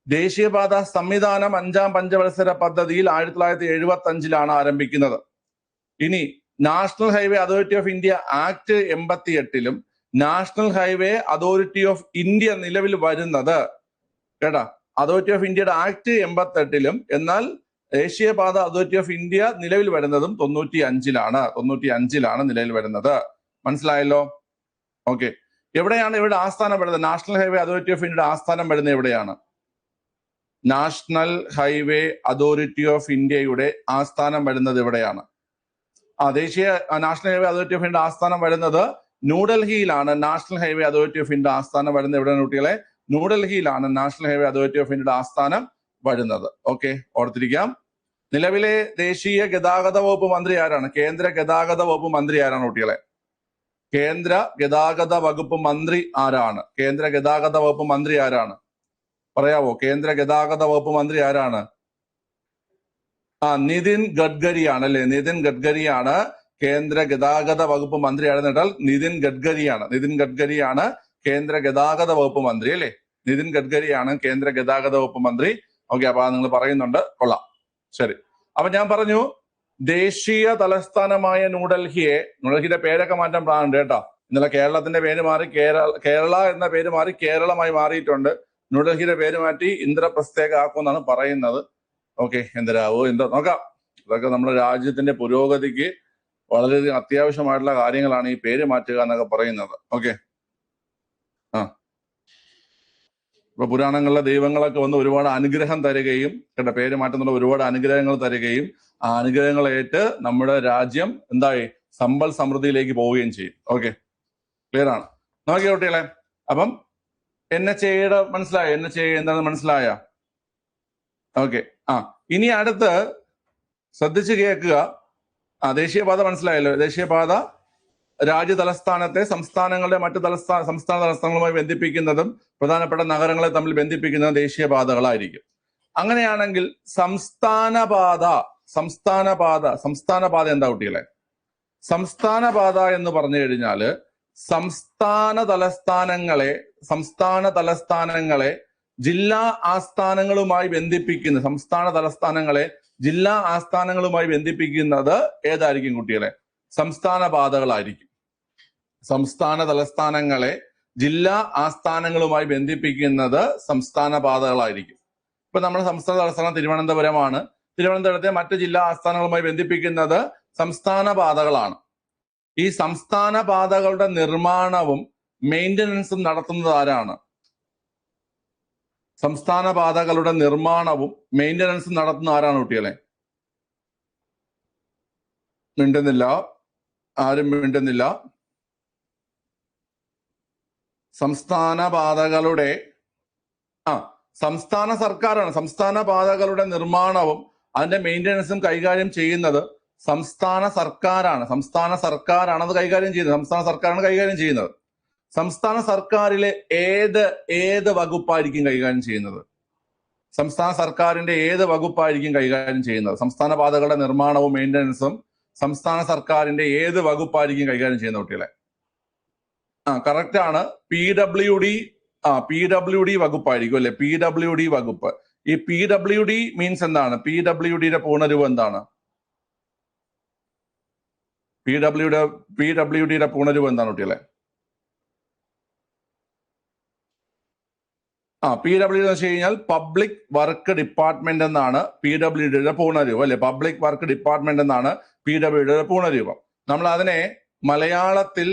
Speaker 1: ദേശീയപാത സംവിധാനം 5ാം പഞ്ചവത്സര പദ്ധതിയിൽ 1975 ആരംഭിക്കുന്നത്. ഇനി national highway authority of India act 88-ലും national highway authority of India നിലവിൽ വരുന്നത്, കേട്ടാ, അതോറിറ്റി ഓഫ് ഇന്ത്യയുടെ ആക്ട് 88-ലും എന്നാൽ ദേശീയപാത അതോറിറ്റി ഓഫ് ഇന്ത്യ നിലവിൽ വരുന്നതും 95-ലാണ് നിലവിൽ വരുന്നത്. മനസ്സിലായല്ലോ? ഓക്കെ. എവിടെയാണ് ഇവിടെ ആസ്ഥാനം വരുന്നത്? നാഷണൽ ഹൈവേ അതോറിറ്റി ഓഫ് ഇന്ത്യയുടെ ആസ്ഥാനം വരുന്നത് എവിടെയാണ്? നാഷണൽ ഹൈവേ അതോറിറ്റി ഓഫ് ഇന്ത്യയുടെ ആസ്ഥാനം വരുന്നത് എവിടെയാണ്? നാഷണൽ ഹൈവേ അതോറിറ്റി ഓഫ് ഇന്ത്യയുടെ ആസ്ഥാനം വരുന്നത് ന്യൂഡൽഹിയിലാണ്. National highway authority of India ആസ്ഥാനം വരുന്നത് എവിടെയാണ് കുട്ടികളെ? ന്യൂഡൽഹിയിലാണ് നാഷണൽ ഹൈവേ അതോറിറ്റി ഓഫ് ഇന്ത്യയുടെ ആസ്ഥാനം വരുന്നത്. ഓക്കെ, ഓർത്തിരിക്കാം. നിലവിലെ ദേശീയ ഗതാഗത വകുപ്പ് മന്ത്രി ആരാണ്? കേന്ദ്ര ഗതാഗത വകുപ്പ് മന്ത്രി ആരാണ് കുട്ടികളെ? കേന്ദ്ര ഗതാഗത വകുപ്പ് മന്ത്രി ആരാണ്? കേന്ദ്ര ഗതാഗത വകുപ്പ് മന്ത്രി ആരാണ്? പറയാവോ? കേന്ദ്ര ഗതാഗത വകുപ്പ് മന്ത്രി ആരാണ്? നിതിൻ ഗഡ്കരിയാണ് അല്ലെ? നിതിൻ ഗഡ്കരിയാണ് കേന്ദ്ര ഗതാഗത വകുപ്പ് മന്ത്രി. ആണെന്ന് കേട്ടാൽ നിതിൻ ഗഡ്കരിയാണ് കേന്ദ്ര ഗതാഗത വകുപ്പ് മന്ത്രി അല്ലെ? നിതിൻ ഗഡ്കരിയാണ് കേന്ദ്ര ഗതാഗത വകുപ്പ് മന്ത്രി. ഓക്കെ, അപ്പൊ നിങ്ങൾ പറയുന്നുണ്ട്, കൊള്ളാം. ശരി. അപ്പൊ ഞാൻ പറഞ്ഞു ദേശീയ തലസ്ഥാനമായ ന്യൂഡൽഹിയുടെ പേരൊക്കെ മാറ്റാൻ പ്ലാൻ ഉണ്ട് കേട്ടോ. ഇന്നലെ കേരളത്തിന്റെ പേര് മാറി കേരള എന്ന പേര് മാറി കേരളമായി മാറിയിട്ടുണ്ട്. ന്യൂഡൽഹിയുടെ പേര് മാറ്റി ഇന്ദ്രപ്രസ്ഥേക്ക് ആക്കുമെന്നാണ് പറയുന്നത്. ഓക്കെ, എന്തരാവോ എന്തോ നോക്കാം. ഇതൊക്കെ നമ്മുടെ രാജ്യത്തിന്റെ പുരോഗതിക്ക് വളരെയധികം അത്യാവശ്യമായിട്ടുള്ള കാര്യങ്ങളാണ് ഈ പേര് മാറ്റുക എന്നൊക്കെ പറയുന്നത്. ഓക്കെ. ഇപ്പൊ പുരാണങ്ങളിലെ ദൈവങ്ങളൊക്കെ വന്ന് ഒരുപാട് അനുഗ്രഹം തരികയും കേട്ടോ, പേര് മാറ്റുന്നുള്ള ഒരുപാട് അനുഗ്രഹങ്ങൾ തരികയും ആ അനുഗ്രഹങ്ങളേറ്റ് നമ്മുടെ രാജ്യം എന്തായി സമ്പൽ സമൃദ്ധിയിലേക്ക് പോവുകയും ചെയ്യും. ഓക്കെ, ക്ലിയർ ആണ്? നോക്കിയ കുട്ടികളെ, അപ്പം NHAയുടെ മനസ്സിലായോ? NHA എന്താണെന്ന് മനസ്സിലായ? ഓക്കെ. ഇനി അടുത്ത് ശ്രദ്ധിച്ച് കേൾക്കുക. ദേശീയപാത മനസ്സിലായല്ലോ. ദേശീയപാത രാജ്യ തലസ്ഥാനത്തെ മറ്റു സംസ്ഥാന തലസ്ഥാനങ്ങളുമായി ബന്ധിപ്പിക്കുന്നതും പ്രധാനപ്പെട്ട നഗരങ്ങളെ തമ്മിൽ ബന്ധിപ്പിക്കുന്നതും ദേശീയപാതകളായിരിക്കും. അങ്ങനെയാണെങ്കിൽ സംസ്ഥാനപാത എന്താ കുട്ടികളെ? സംസ്ഥാനപാത എന്ന് പറഞ്ഞു കഴിഞ്ഞാല് സംസ്ഥാന തലസ്ഥാനങ്ങളെ ജില്ലാ ആസ്ഥാനങ്ങളുമായി ബന്ധിപ്പിക്കുന്നത് ഏതായിരിക്കും കുട്ടികളെ? സംസ്ഥാന പാതകളായിരിക്കും. സംസ്ഥാന തലസ്ഥാനങ്ങളെ ജില്ലാ ആസ്ഥാനങ്ങളുമായി ബന്ധിപ്പിക്കുന്നത് സംസ്ഥാന പാതകളായിരിക്കും. ഇപ്പൊ നമ്മുടെ സംസ്ഥാന തലസ്ഥാനം തിരുവനന്തപുരമാണ്. തിരുവനന്തപുരത്തെ മറ്റ് ജില്ലാ ആസ്ഥാനങ്ങളുമായി ബന്ധിപ്പിക്കുന്നത് സംസ്ഥാന പാതകളാണ്. ഈ സംസ്ഥാന പാതകളുടെ നിർമ്മാണവും മെയിൻ്റനൻസും നടത്തുന്നത് ആരാണ്? സംസ്ഥാന പാതകളുടെ നിർമ്മാണവും മെയിൻ്റനൻസും നടത്തുന്ന ആരാണ് കുട്ടികളെ? മിണ്ടുന്നില്ല. ആരും മിണ്ടുന്നില്ല. സംസ്ഥാന പാതകളുടെ സംസ്ഥാന സർക്കാരാണ്. സംസ്ഥാന പാതകളുടെ നിർമ്മാണവും അതിന്റെ മെയിൻ്റനൻസും കൈകാര്യം ചെയ്യുന്നത് സംസ്ഥാന സർക്കാരാണ്. സംസ്ഥാന സർക്കാരാണ് അത് കൈകാര്യം ചെയ്യുന്നത്. സംസ്ഥാന സർക്കാരാണ് കൈകാര്യം ചെയ്യുന്നത്. സംസ്ഥാന സർക്കാരിലെ ഏത് വകുപ്പായിരിക്കും കൈകാര്യം ചെയ്യുന്നത്? സംസ്ഥാന സർക്കാരിന്റെ ഏത് വകുപ്പായിരിക്കും കൈകാര്യം ചെയ്യുന്നത്? സംസ്ഥാന പാതകളുടെ നിർമ്മാണവും മെയിൻ്റനൻസും സംസ്ഥാന സർക്കാരിന്റെ ഏത് വകുപ്പായിരിക്കും കൈകാര്യം ചെയ്യുന്ന കുട്ടികളെ? കറക്റ്റ് ആണ്. PWD വകുപ്പായിരിക്കും അല്ലെ? PWD വകുപ്പ്. ഈ PWD മീൻസ് എന്താണ്? PWDയുടെ പൂർണ്ണരൂപം എന്താണ്? PWDയുടെ പൂർണ്ണരൂപം എന്താണ് കുട്ടികളെ? PWD എന്ന് വെച്ച് കഴിഞ്ഞാൽ പബ്ലിക് വർക്ക് ഡിപ്പാർട്ട്മെന്റ് എന്നാണ് PWDയുടെ പൂർണ്ണരൂപം അല്ലെ? പബ്ലിക് വർക്ക് ഡിപ്പാർട്ട്മെന്റ് എന്നാണ് PWDയുടെ പൂർണ്ണരൂപം. നമ്മൾ അതിനെ മലയാളത്തിൽ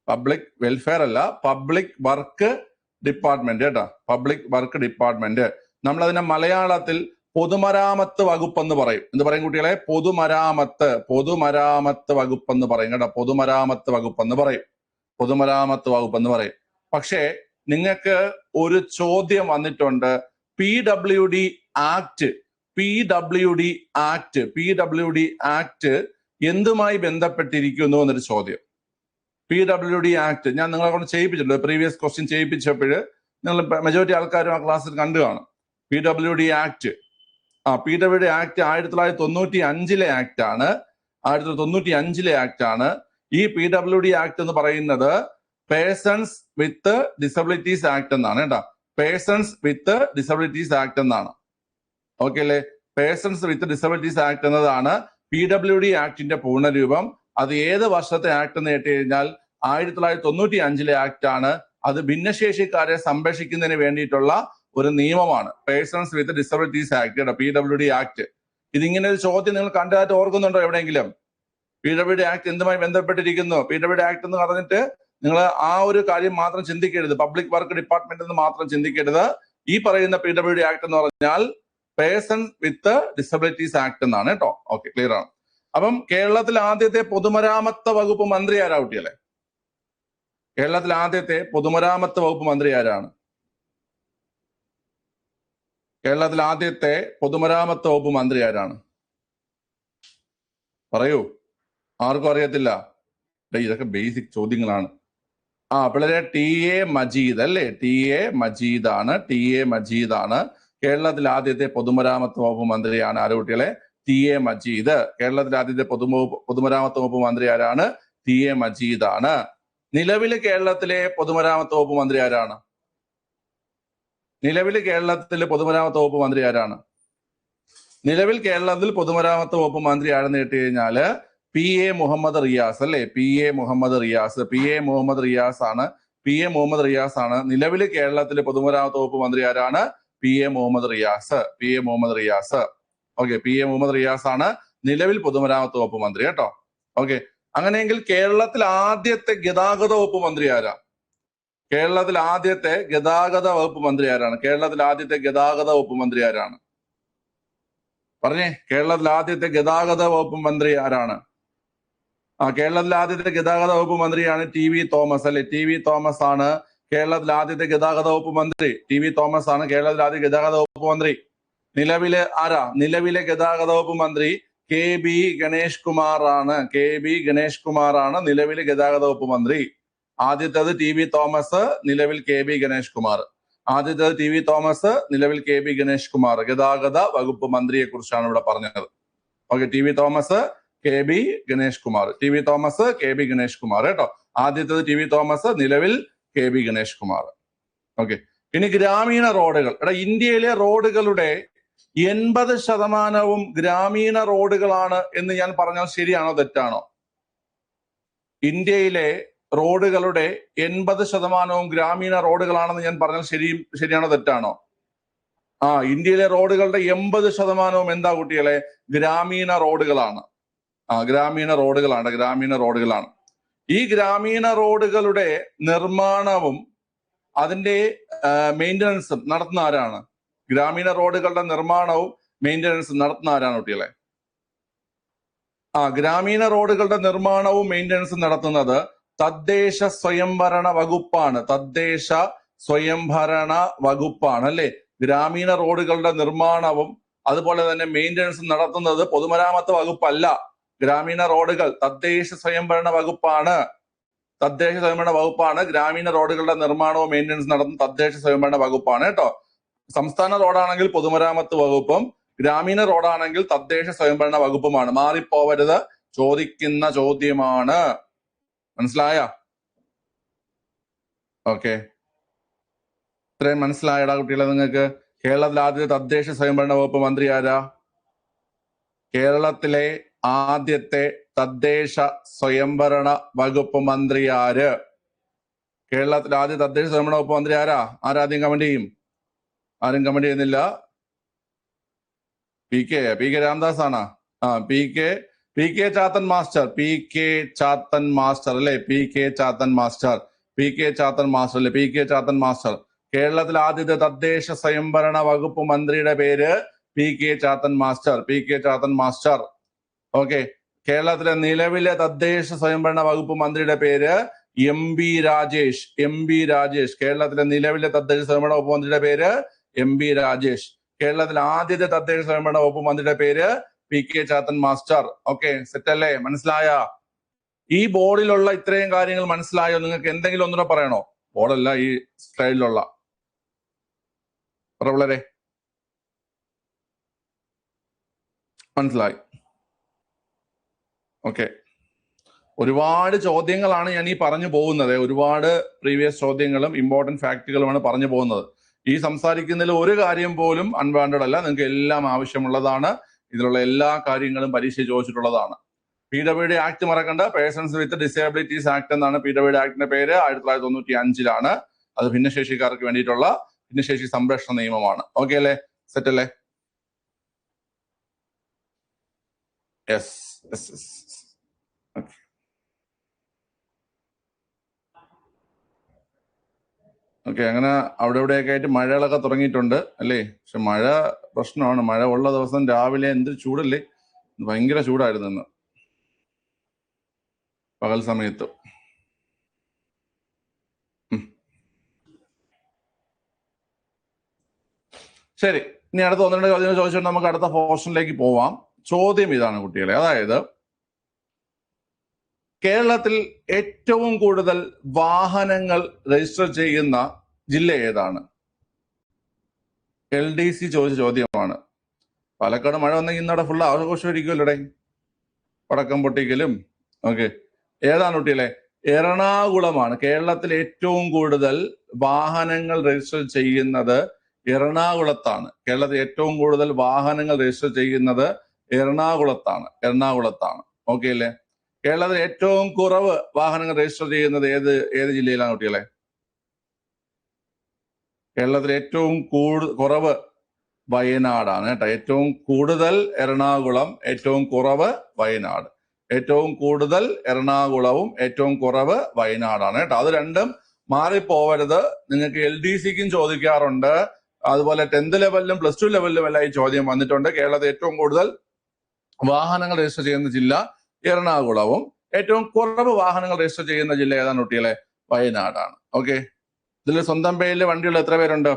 Speaker 1: പബ്ലിക് വെൽഫെയർ അല്ല, പബ്ലിക് വർക്ക് ഡിപ്പാർട്ട്മെന്റ് കേട്ടോ. Public work department. നമ്മൾ അതിനെ മലയാളത്തിൽ പൊതുമരാമത്ത് വകുപ്പ് എന്ന് പറയും. എന്ത് പറയും കുട്ടികളെ? പൊതുമരാമത്ത് വകുപ്പ് എന്ന് പറയും കേട്ടോ. പൊതുമരാമത്ത് വകുപ്പ് എന്ന് പറയും. പൊതുമരാമത്ത് വകുപ്പ് എന്ന് പറയും. പക്ഷേ നിങ്ങൾക്ക് ഒരു ചോദ്യം വന്നിട്ടുണ്ട്. PWD ആക്ട് എന്തുമായി ബന്ധപ്പെട്ടിരിക്കുന്നു എന്നൊരു ചോദ്യം. PWD ആക്ട് ഞാൻ നിങ്ങളെ കൊണ്ട് ചെയ്യിപ്പിച്ചിട്ടുണ്ട്. പ്രീവിയസ് ക്വസ്റ്റ്യൻ ചെയ്യിപ്പിച്ചപ്പോൾ നിങ്ങൾ മെജോറിറ്റി ആൾക്കാരും ആ ക്ലാസ്സിൽ കണ്ടു കാണും. PWD act 1995 ആക്ടാണ്. 1995 ആക്ടാണ്. ഈ PWD ആക്ട് എന്ന് പറയുന്നത് പേഴ്സൺസ് വിത്ത് ഡിസബിലിറ്റീസ് ആക്ട് എന്നാണ് കേട്ടോ. പേഴ്സൺസ് വിത്ത് ഡിസബിലിറ്റീസ് ആക്ട് എന്നാണ്. ഓക്കെ അല്ലേ? പേഴ്സൺസ് വിത്ത് ഡിസബിലിറ്റീസ് ആക്ട് എന്നതാണ് PWD ആക്ടിന്റെ പൂർണ്ണരൂപം. അത് ഏത് വർഷത്തെ ആക്ട് എന്ന് കേട്ട് കഴിഞ്ഞാൽ 1995 ആക്ട് ആണ്. അത് ഭിന്നശേഷിക്കാരെ സംരക്ഷിക്കുന്നതിന് വേണ്ടിയിട്ടുള്ള ഒരു നിയമമാണ്. Persons with disabilities act PWD act. ഇതിങ്ങനെ ഒരു ചോദ്യം നിങ്ങൾ കണ്ടതായിട്ട് ഓർക്കുന്നുണ്ടോ എവിടെയെങ്കിലും? PWD ആക്ട് എന്തുമായി ബന്ധപ്പെട്ടിരിക്കുന്നു? PWD ആക്ട് എന്ന് പറഞ്ഞിട്ട് നിങ്ങൾ ആ ഒരു കാര്യം മാത്രം ചിന്തിക്കരുത്. പബ്ലിക് വർക്ക് ഡിപ്പാർട്ട്മെന്റ് എന്ന് മാത്രം ചിന്തിക്കരുത്. ഈ പറയുന്ന PWD ആക്ട് എന്ന് പറഞ്ഞാൽ പേഴ്സൺ വിത്ത് ഡിസബിലിറ്റീസ് ആക്ട് എന്നാണ് കേട്ടോ. ഓക്കെ, ക്ലിയർ ആണ്. അപ്പം കേരളത്തിൽ ആദ്യത്തെ പൊതുമരാമത്ത് വകുപ്പ് മന്ത്രി ആരാ കുട്ടികളെ? കേരളത്തിൽ ആദ്യത്തെ പൊതുമരാമത്ത് വകുപ്പ് മന്ത്രി ആരാണ്? കേരളത്തിൽ ആദ്യത്തെ പൊതുമരാമത്ത് വകുപ്പ് മന്ത്രി ആരാണ്? പറയൂ. ആർക്കും അറിയത്തില്ല. ഇതൊക്കെ ബേസിക് ചോദ്യങ്ങളാണ്. പിള്ളേരെ TA മജീദ് അല്ലേ? TA മജീദാണ്. കേരളത്തിൽ ആദ്യത്തെ പൊതുമരാമത്ത് വകുപ്പ് മന്ത്രിയാണ്. ആര് കുട്ടികളെ? TA മജീദ്. കേരളത്തിൽ ആദ്യത്തെ പൊതുമരാമത്ത് വകുപ്പ് മന്ത്രി ആരാണ്? TA മജീദാണ്. നിലവിൽ കേരളത്തിലെ പൊതുമരാമത്ത് വകുപ്പ് മന്ത്രി ആരാണ്? നിലവിൽ കേരളത്തിലെ പൊതുമരാമത്ത് വകുപ്പ് മന്ത്രി ആരാണ്? നിലവിൽ കേരളത്തിൽ പൊതുമരാമത്ത് വകുപ്പ് മന്ത്രി ആരെന്ന് കേട്ട് കഴിഞ്ഞാല് PA മുഹമ്മദ് റിയാസ് അല്ലേ? PA മുഹമ്മദ് റിയാസ് ആണ്. നിലവിൽ കേരളത്തിലെ പൊതുമരാമത്ത് വകുപ്പ് മന്ത്രി ആരാണ്? PA Mohammed Riyas. Okay, PA Mohammed Riyas ആണ് നിലവിൽ പൊതുമരാമത്ത് വകുപ്പ് മന്ത്രി കേട്ടോ. ഓക്കെ, അങ്ങനെയെങ്കിൽ കേരളത്തിൽ ആദ്യത്തെ ഗതാഗത വകുപ്പ് മന്ത്രി ആരാ? കേരളത്തിൽ ആദ്യത്തെ ഗതാഗത വകുപ്പ് മന്ത്രി ആരാണ്? കേരളത്തിൽ ആദ്യത്തെ ഗതാഗത വകുപ്പ് മന്ത്രി ആരാണ്? പറഞ്ഞേ. കേരളത്തിൽ ആദ്യത്തെ ഗതാഗത വകുപ്പ് മന്ത്രി ആരാണ്? കേരളത്തിലെ ആദ്യത്തെ ഗതാഗത വകുപ്പ് മന്ത്രിയാണ് TV തോമസ് അല്ലെ? TV തോമസ് ആണ് കേരളത്തിലെ ആദ്യത്തെ ഗതാഗത വകുപ്പ് മന്ത്രി. TV തോമസ് ആണ് കേരളത്തിലെ ആദ്യ ഗതാഗത വകുപ്പ് മന്ത്രി. നിലവിലെ ആരാ? നിലവിലെ ഗതാഗത വകുപ്പ് മന്ത്രി KB ഗണേഷ് കുമാർ ആണ് നിലവിലെ ഗതാഗത വകുപ്പ് മന്ത്രി. ആദ്യത്തേത് TV തോമസ്, നിലവിൽ KB ഗണേഷ് കുമാർ. ആദ്യത്തേത് TV തോമസ്, നിലവിൽ KB ഗണേഷ് കുമാർ. ഗതാഗത വകുപ്പ് മന്ത്രിയെ കുറിച്ചാണ് ഇവിടെ പറഞ്ഞത്. Okay, TV Thomas, KB Ganesh Kumar കേട്ടോ. ആദ്യത്തേത് TV തോമസ്, നിലവിൽ KB ഗണേഷ് കുമാർ. ഓക്കെ, ഇനി ഗ്രാമീണ റോഡുകൾ. ഇന്ത്യയിലെ റോഡുകളുടെ 80% ഗ്രാമീണ റോഡുകളാണ് എന്ന് ഞാൻ പറഞ്ഞാൽ ശരിയാണോ തെറ്റാണോ? ഇന്ത്യയിലെ റോഡുകളുടെ 80% ഗ്രാമീണ റോഡുകളാണെന്ന് ഞാൻ പറഞ്ഞാൽ ശരിയാണോ തെറ്റാണോ? ഇന്ത്യയിലെ റോഡുകളുടെ 80% എന്താ കുട്ടികളെ? ഗ്രാമീണ റോഡുകളാണ്. ഗ്രാമീണ റോഡുകളാണ്. ഈ ഗ്രാമീണ റോഡുകളുടെ നിർമ്മാണവും അതിന്റെ മെയിൻ്റനൻസും നടത്തുന്ന ആരാണ്? ഗ്രാമീണ റോഡുകളുടെ നിർമ്മാണവും മെയിൻ്റനൻസും നടത്തുന്ന ആരാണ് കുട്ടികളെ? ഗ്രാമീണ റോഡുകളുടെ നിർമ്മാണവും മെയിൻ്റനൻസും നടത്തുന്നത് തദ്ദേശ സ്വയംഭരണ വകുപ്പാണ്. തദ്ദേശ സ്വയംഭരണ വകുപ്പാണ് അല്ലെ. ഗ്രാമീണ റോഡുകളുടെ നിർമ്മാണവും അതുപോലെ തന്നെ മെയിൻ്റനൻസും നടത്തുന്നത് പൊതുമരാമത്ത് വകുപ്പല്ല. ഗ്രാമീണ റോഡുകൾ തദ്ദേശ സ്വയംഭരണ വകുപ്പാണ്. തദ്ദേശ സ്വയംഭരണ വകുപ്പാണ്. ഗ്രാമീണ റോഡുകളുടെ നിർമ്മാണവും മെയിൻ്റനൻസും നടത്തുന്ന തദ്ദേശ സ്വയംഭരണ വകുപ്പാണ് കേട്ടോ. സംസ്ഥാന റോഡാണെങ്കിൽ പൊതുമരാമത്ത് വകുപ്പും ഗ്രാമീണ റോഡാണെങ്കിൽ തദ്ദേശ സ്വയംഭരണ വകുപ്പുമാണ്. മാറിപ്പോവരുത്, ചോദിക്കുന്ന ചോദ്യമാണ്. മനസ്സിലായ? ഓക്കെ, ഇത്രയും മനസ്സിലായടാ കുട്ടികളെ നിങ്ങൾക്ക്? കേരളത്തിലെ ആദ്യത്തെ തദ്ദേശ സ്വയംഭരണ വകുപ്പ് മന്ത്രി ആരാ? കേരളത്തിലെ ആദ്യത്തെ തദ്ദേശ സ്വയംഭരണ വകുപ്പ് മന്ത്രി ആര്? കേരളത്തിലെ ആദ്യ തദ്ദേശ സ്വയംഭരണ വകുപ്പ് മന്ത്രി ആരാ? ആരാദ്യം കമന്റ് ചെയ്യും? ആരും കമന്റ് ചെയ്യുന്നില്ല. പി കെ രാംദാസ് ആണോ? P K Chathan master. P K Chathan master അല്ലെ? പി കെ ചാത്തൻ മാസ്റ്റർ അല്ലെ? P K Chathan master. കേരളത്തിലെ ആദ്യത്തെ തദ്ദേശ സ്വയംഭരണ വകുപ്പ് മന്ത്രിയുടെ പേര് P K Chathan master. Okay. കേരളത്തിലെ നിലവിലെ തദ്ദേശ സ്വയംഭരണ വകുപ്പ് മന്ത്രിയുടെ പേര് എം ബി രാജേഷ്. കേരളത്തിലെ നിലവിലെ തദ്ദേശ സ്വയംഭരണ വകുപ്പ് മന്ത്രിയുടെ പേര് എം ബി രാജേഷ്. കേരളത്തിലെ ആദ്യത്തെ തദ്ദേശ സ്വയംഭരണ വകുപ്പ് മന്ത്രിയുടെ പേര് P K Chathan master. Okay, set അല്ലേ? മനസ്സിലായ? ഈ ബോർഡിലുള്ള ഇത്രയും കാര്യങ്ങൾ മനസ്സിലായോ? നിങ്ങൾക്ക് എന്തെങ്കിലും ഒന്നുകൂടെ പറയണോ? ബോർഡല്ല, ഈ സ്ലൈഡിലുള്ള വളരെ മനസ്സിലായി. ഓക്കെ, ഒരുപാട് ചോദ്യങ്ങളാണ് ഞാൻ ഈ പറഞ്ഞു പോകുന്നത്. ഒരുപാട് പ്രീവിയസ് ചോദ്യങ്ങളും ഇമ്പോർട്ടന്റ് ഫാക്ടുകളുമാണ് പറഞ്ഞു പോകുന്നത്. ഈ സംസാരിക്കുന്നതിൽ ഒരു കാര്യം പോലും അൺവാണ്ടഡ് അല്ല. നിങ്ങൾക്ക് എല്ലാം ആവശ്യമുള്ളതാണ്. ഇതിലുള്ള എല്ലാ കാര്യങ്ങളും പരീക്ഷ ചോദിച്ചിട്ടുള്ളതാണ്. PWD ആക്ട് മറക്കണ്ട. പേഴ്സൺസ് വിത്ത് ഡിസേബിലിറ്റീസ് ആക്ട് എന്നാണ് PWD ആക്ടിന്റെ പേര്. 1995 അത് ഭിന്നശേഷിക്കാർക്ക് വേണ്ടിയിട്ടുള്ള ഭിന്നശേഷി സംരക്ഷണ നിയമമാണ്. ഓക്കെ അല്ലേ? സെറ്റ് അല്ലേ? യെസ്. ഓക്കെ, അങ്ങനെ അവിടെ ഇവിടെയൊക്കെ ആയിട്ട് മഴകളൊക്കെ തുടങ്ങിയിട്ടുണ്ട് അല്ലേ? പക്ഷെ മഴ പ്രശ്നമാണ്. മഴ ഉള്ള ദിവസം രാവിലെ എന്ത് ചൂടല്ലേ? ഭയങ്കര ചൂടായിരുന്നു ഇന്ന് പകൽ സമയത്ത്. ശരി, ഇനി അടുത്ത 1-2 ചോദ്യങ്ങൾ ചോദിച്ചുകൊണ്ട് നമുക്ക് അടുത്ത പോർഷനിലേക്ക് പോവാം. ചോദ്യം ഇതാണ് കുട്ടികളെ, അതായത് കേരളത്തിൽ ഏറ്റവും കൂടുതൽ വാഹനങ്ങൾ രജിസ്റ്റർ ചെയ്യുന്ന ജില്ല ഏതാണ്? LDC ചോദിച്ച ചോദ്യമാണ്. പാലക്കാട് മഴ വന്നെങ്കിൽ ഇന്നവിടെ ഫുൾ ആഘോഷമായിരിക്കുമല്ലോടെ, പടക്കം പൊട്ടിക്കലും. ഓക്കെ, ഏതാണ് കുട്ടികളെ? എറണാകുളമാണ്. കേരളത്തിൽ ഏറ്റവും കൂടുതൽ വാഹനങ്ങൾ രജിസ്റ്റർ ചെയ്യുന്നത് എറണാകുളത്താണ്. കേരളത്തിൽ ഏറ്റവും കൂടുതൽ വാഹനങ്ങൾ രജിസ്റ്റർ ചെയ്യുന്നത് എറണാകുളത്താണ്. ഓക്കെ അല്ലേ? കേരളത്തിൽ ഏറ്റവും കുറവ് വാഹനങ്ങൾ രജിസ്റ്റർ ചെയ്യുന്നത് ഏത് ജില്ലയിലാണ് കുട്ടികളെ? കേരളത്തിൽ ഏറ്റവും കുറവ് വയനാടാണ് കേട്ടോ. ഏറ്റവും കൂടുതൽ എറണാകുളം, ഏറ്റവും കുറവ് വയനാട്. ഏറ്റവും കൂടുതൽ എറണാകുളവും ഏറ്റവും കുറവ് വയനാടാണ് കേട്ടോ. അത് രണ്ടും മാറിപ്പോവരുത്. നിങ്ങൾക്ക് LDCക്കും ചോദിക്കാറുണ്ട്, അതുപോലെ 10th ലെവലിലും +2 ലെവലിലും എല്ലാം ഈ ചോദ്യം വന്നിട്ടുണ്ട്. കേരളത്തിൽ ഏറ്റവും കൂടുതൽ വാഹനങ്ങൾ രജിസ്റ്റർ ചെയ്യുന്ന ജില്ല എറണാകുളവും ഏറ്റവും കുറവ് വാഹനങ്ങൾ രജിസ്റ്റർ ചെയ്യുന്ന ജില്ല ഏതാണ് കുട്ടികളെ? വയനാടാണ്. ഓക്കെ, ഇതിൽ സ്വന്തം പേരിൽ വണ്ടിയുള്ള എത്ര പേരുണ്ട്?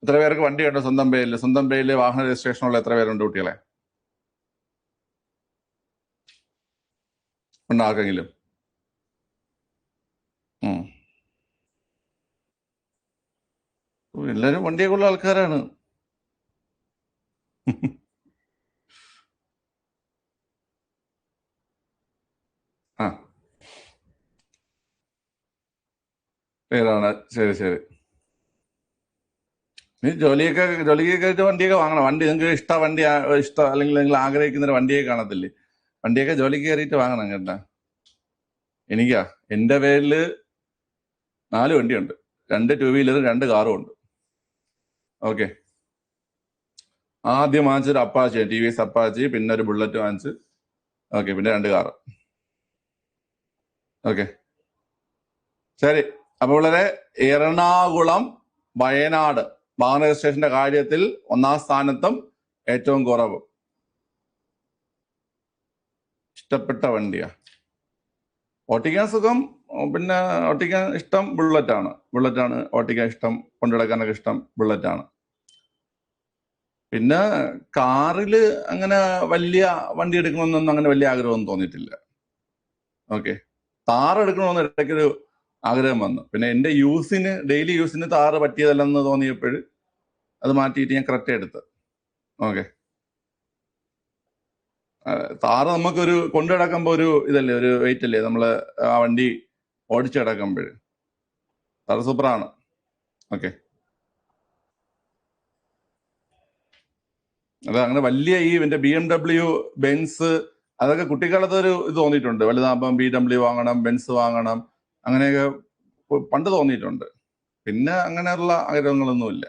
Speaker 1: എത്ര പേർക്ക് വണ്ടിയുണ്ട് സ്വന്തം പേരിൽ വാഹന രജിസ്ട്രേഷനുള്ള എത്ര പേരുണ്ട് കുട്ടികളെ? ഉണ്ടാക്കെങ്കിലും എല്ലാരും വണ്ടിയൊക്കെ ഉള്ള ആൾക്കാരാണ്. പേരാണ്. ശരി. നീ ജോലിയൊക്കെ ആയിട്ട് വണ്ടിയൊക്കെ വാങ്ങണം. വണ്ടി നിങ്ങൾക്ക് ഇഷ്ടം അല്ലെങ്കിൽ നിങ്ങൾ ആഗ്രഹിക്കുന്ന വണ്ടിയൊക്കെ കാണത്തില്ലേ? വണ്ടിയൊക്കെ ജോലിക്ക് കയറിയിട്ട് വാങ്ങണം കേട്ടാ. എനിക്കാ എന്റെ പേരില് 4 വണ്ടിയുണ്ട്. 2 2 വീലറും 2 കാറും ഉണ്ട്. ഓക്കെ, ആദ്യം വാങ്ങിച്ചൊരു അപ്പാച്ചി, TVS അപ്പാച്ചി, പിന്നെ ഒരു ബുള്ളറ്റ് വാങ്ങിച്ച്. ഓക്കെ, പിന്നെ 2 കാറ്. ഓക്കെ, ശരി. അപ്പൊ വളരെ എറണാകുളം, വയനാട് വാഹന രജിസ്ട്രേഷന്റെ കാര്യത്തിൽ 1ാം സ്ഥാനത്തും ഏറ്റവും കുറവ്. ഇഷ്ടപ്പെട്ട വണ്ടിയാ ഓട്ടിക്കാൻ സുഖം. പിന്നെ ഓട്ടിക്കാൻ ഇഷ്ടം ബുള്ളറ്റാണ്. ഓട്ടിക്കാൻ ഇഷ്ടം, കൊണ്ടുനടക്കാനൊക്കെ ഇഷ്ടം ബുള്ളറ്റാണ്. പിന്നെ കാറില് അങ്ങനെ വലിയ വണ്ടി എടുക്കണമെന്നൊന്നും അങ്ങനെ വലിയ ആഗ്രഹമൊന്നും തോന്നിയിട്ടില്ല. ഓക്കെ, താറ് എടുക്കണമെന്ന് ഇടയ്ക്കൊരു ആഗ്രഹം വന്നു. പിന്നെ എൻ്റെ ഡെയിലി യൂസിന് താറ് പറ്റിയതല്ലെന്ന് തോന്നിയപ്പോൾ അത് മാറ്റിയിട്ട് ഞാൻ ക്രെറ്റ എടുത്ത്. ഓക്കെ, താറ് നമുക്കൊരു കൊണ്ടു കിടക്കുമ്പോൾ ഒരു ഇതല്ലേ, ഒരു വെയിറ്റ് അല്ലേ നമ്മള് ആ വണ്ടി ഓടിച്ചു കിടക്കുമ്പോൾ. താറ് സൂപ്പറാണ്. ഓക്കെ, അത് അങ്ങനെ വലിയ ഈ എൻ്റെ BMW, ബെൻസ് അതൊക്കെ കുട്ടിക്കാലത്ത് ഒരു ഇത് തോന്നിയിട്ടുണ്ട്. വലുതാകുമ്പം BMW വാങ്ങണം, ബെൻസ് വാങ്ങണം, അങ്ങനെയൊക്കെ പണ്ട് തോന്നിയിട്ടുണ്ട്. പിന്നെ അങ്ങനെയുള്ള ആഗ്രഹങ്ങളൊന്നുമില്ല.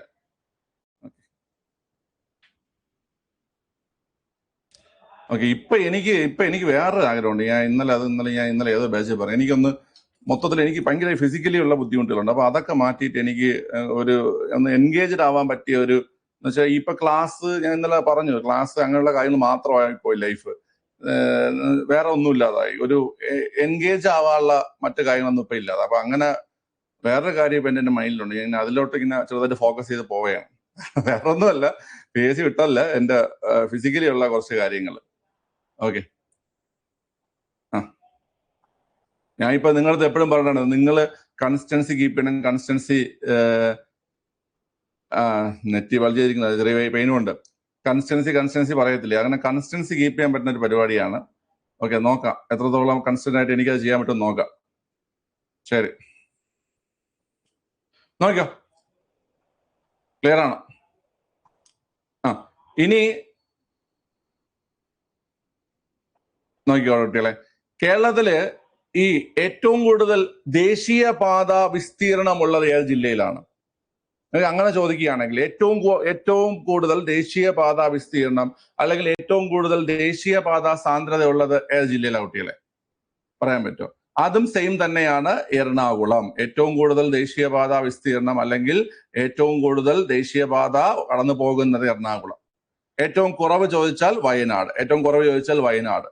Speaker 1: ഓക്കെ, ഇപ്പൊ എനിക്ക് വേറൊരു ആഗ്രഹമുണ്ട്. ഞാൻ ഇന്നലെ ഏതോ ബാച്ചിൽ പറഞ്ഞു. എനിക്കൊന്ന് മൊത്തത്തിൽ എനിക്ക് ഭയങ്കര ഫിസിക്കലി ഉള്ള ബുദ്ധിമുട്ടുകളുണ്ട്. അപ്പൊ അതൊക്കെ മാറ്റിയിട്ട് എനിക്ക് ഒന്ന് എൻഗേജ്ഡ് ആവാൻ പറ്റിയ ഒരു എന്ന് വെച്ചാൽ ഇപ്പൊ ക്ലാസ്, ഞാൻ ഇന്നലെ പറഞ്ഞു, ക്ലാസ് അങ്ങനെയുള്ള കാര്യങ്ങൾ മാത്രമായി പോയി ലൈഫ്. വേറെ ഒന്നുമില്ലാതായി. ഒരു എൻഗേജ് ആവാനുള്ള മറ്റു കാര്യങ്ങളൊന്നും ഇപ്പൊ ഇല്ലാതെ. അപ്പൊ അങ്ങനെ വേറൊരു കാര്യം ഇപ്പൊ എന്റെ മൈൻഡിലുണ്ട്. ഞാൻ അതിലോട്ട് ഇങ്ങനെ ചെറുതായിട്ട് ഫോക്കസ് ചെയ്ത് പോവുകയാണ്. വേറെ ഒന്നുമല്ല, PSC വിട്ടല്ല, എന്റെ ഫിസിക്കലി ഉള്ള കുറച്ച് കാര്യങ്ങൾ. ഓക്കെ, ഞാൻ ഇപ്പൊ നിങ്ങളത് എപ്പോഴും പറഞ്ഞാണ്, നിങ്ങൾ കൺസിസ്റ്റൻസി കീപ്പ് ചെയ്യണം. കൺസിസ്റ്റൻസി നെറ്റി വലിച്ചിരിക്കുന്നത് ചെറിയ പെയിനുണ്ട്. കൺസിസ്റ്റൻസി പറയത്തില്ല. അങ്ങനെ കൺസിസ്റ്റൻസി കീപ്പ് ചെയ്യാൻ പറ്റുന്ന ഒരു പരിപാടിയാണ്. ഓക്കെ, നോക്കാം എത്രത്തോളം കൺസിസ്റ്റന്റ് ആയിട്ട് എനിക്കത് ചെയ്യാൻ പറ്റും നോക്കാം. ശരി, നോക്കിയോ, ക്ലിയർ ആണ്. ഇനി നോക്കിയോ കുട്ടികളെ, കേരളത്തില് ഈ ഏറ്റവും കൂടുതൽ ദേശീയപാത വിസ്തീർണമുള്ളത് ഏത് ജില്ലയിലാണ്? അങ്ങനെ ചോദിക്കുകയാണെങ്കിൽ ഏറ്റവും കൂടുതൽ ദേശീയപാത വിസ്തീർണം അല്ലെങ്കിൽ ഏറ്റവും കൂടുതൽ ദേശീയപാത സാന്ദ്രത ഉള്ളത് ഏത് ജില്ലയിലാണ് കുട്ടികളെ? പറയാൻ പറ്റുമോ? അതും സെയിം തന്നെയാണ്, എറണാകുളം. ഏറ്റവും കൂടുതൽ ദേശീയപാത വിസ്തീർണം അല്ലെങ്കിൽ ഏറ്റവും കൂടുതൽ ദേശീയപാത കടന്നു പോകുന്നത് എറണാകുളം. ഏറ്റവും കുറവ് ചോദിച്ചാൽ വയനാട്.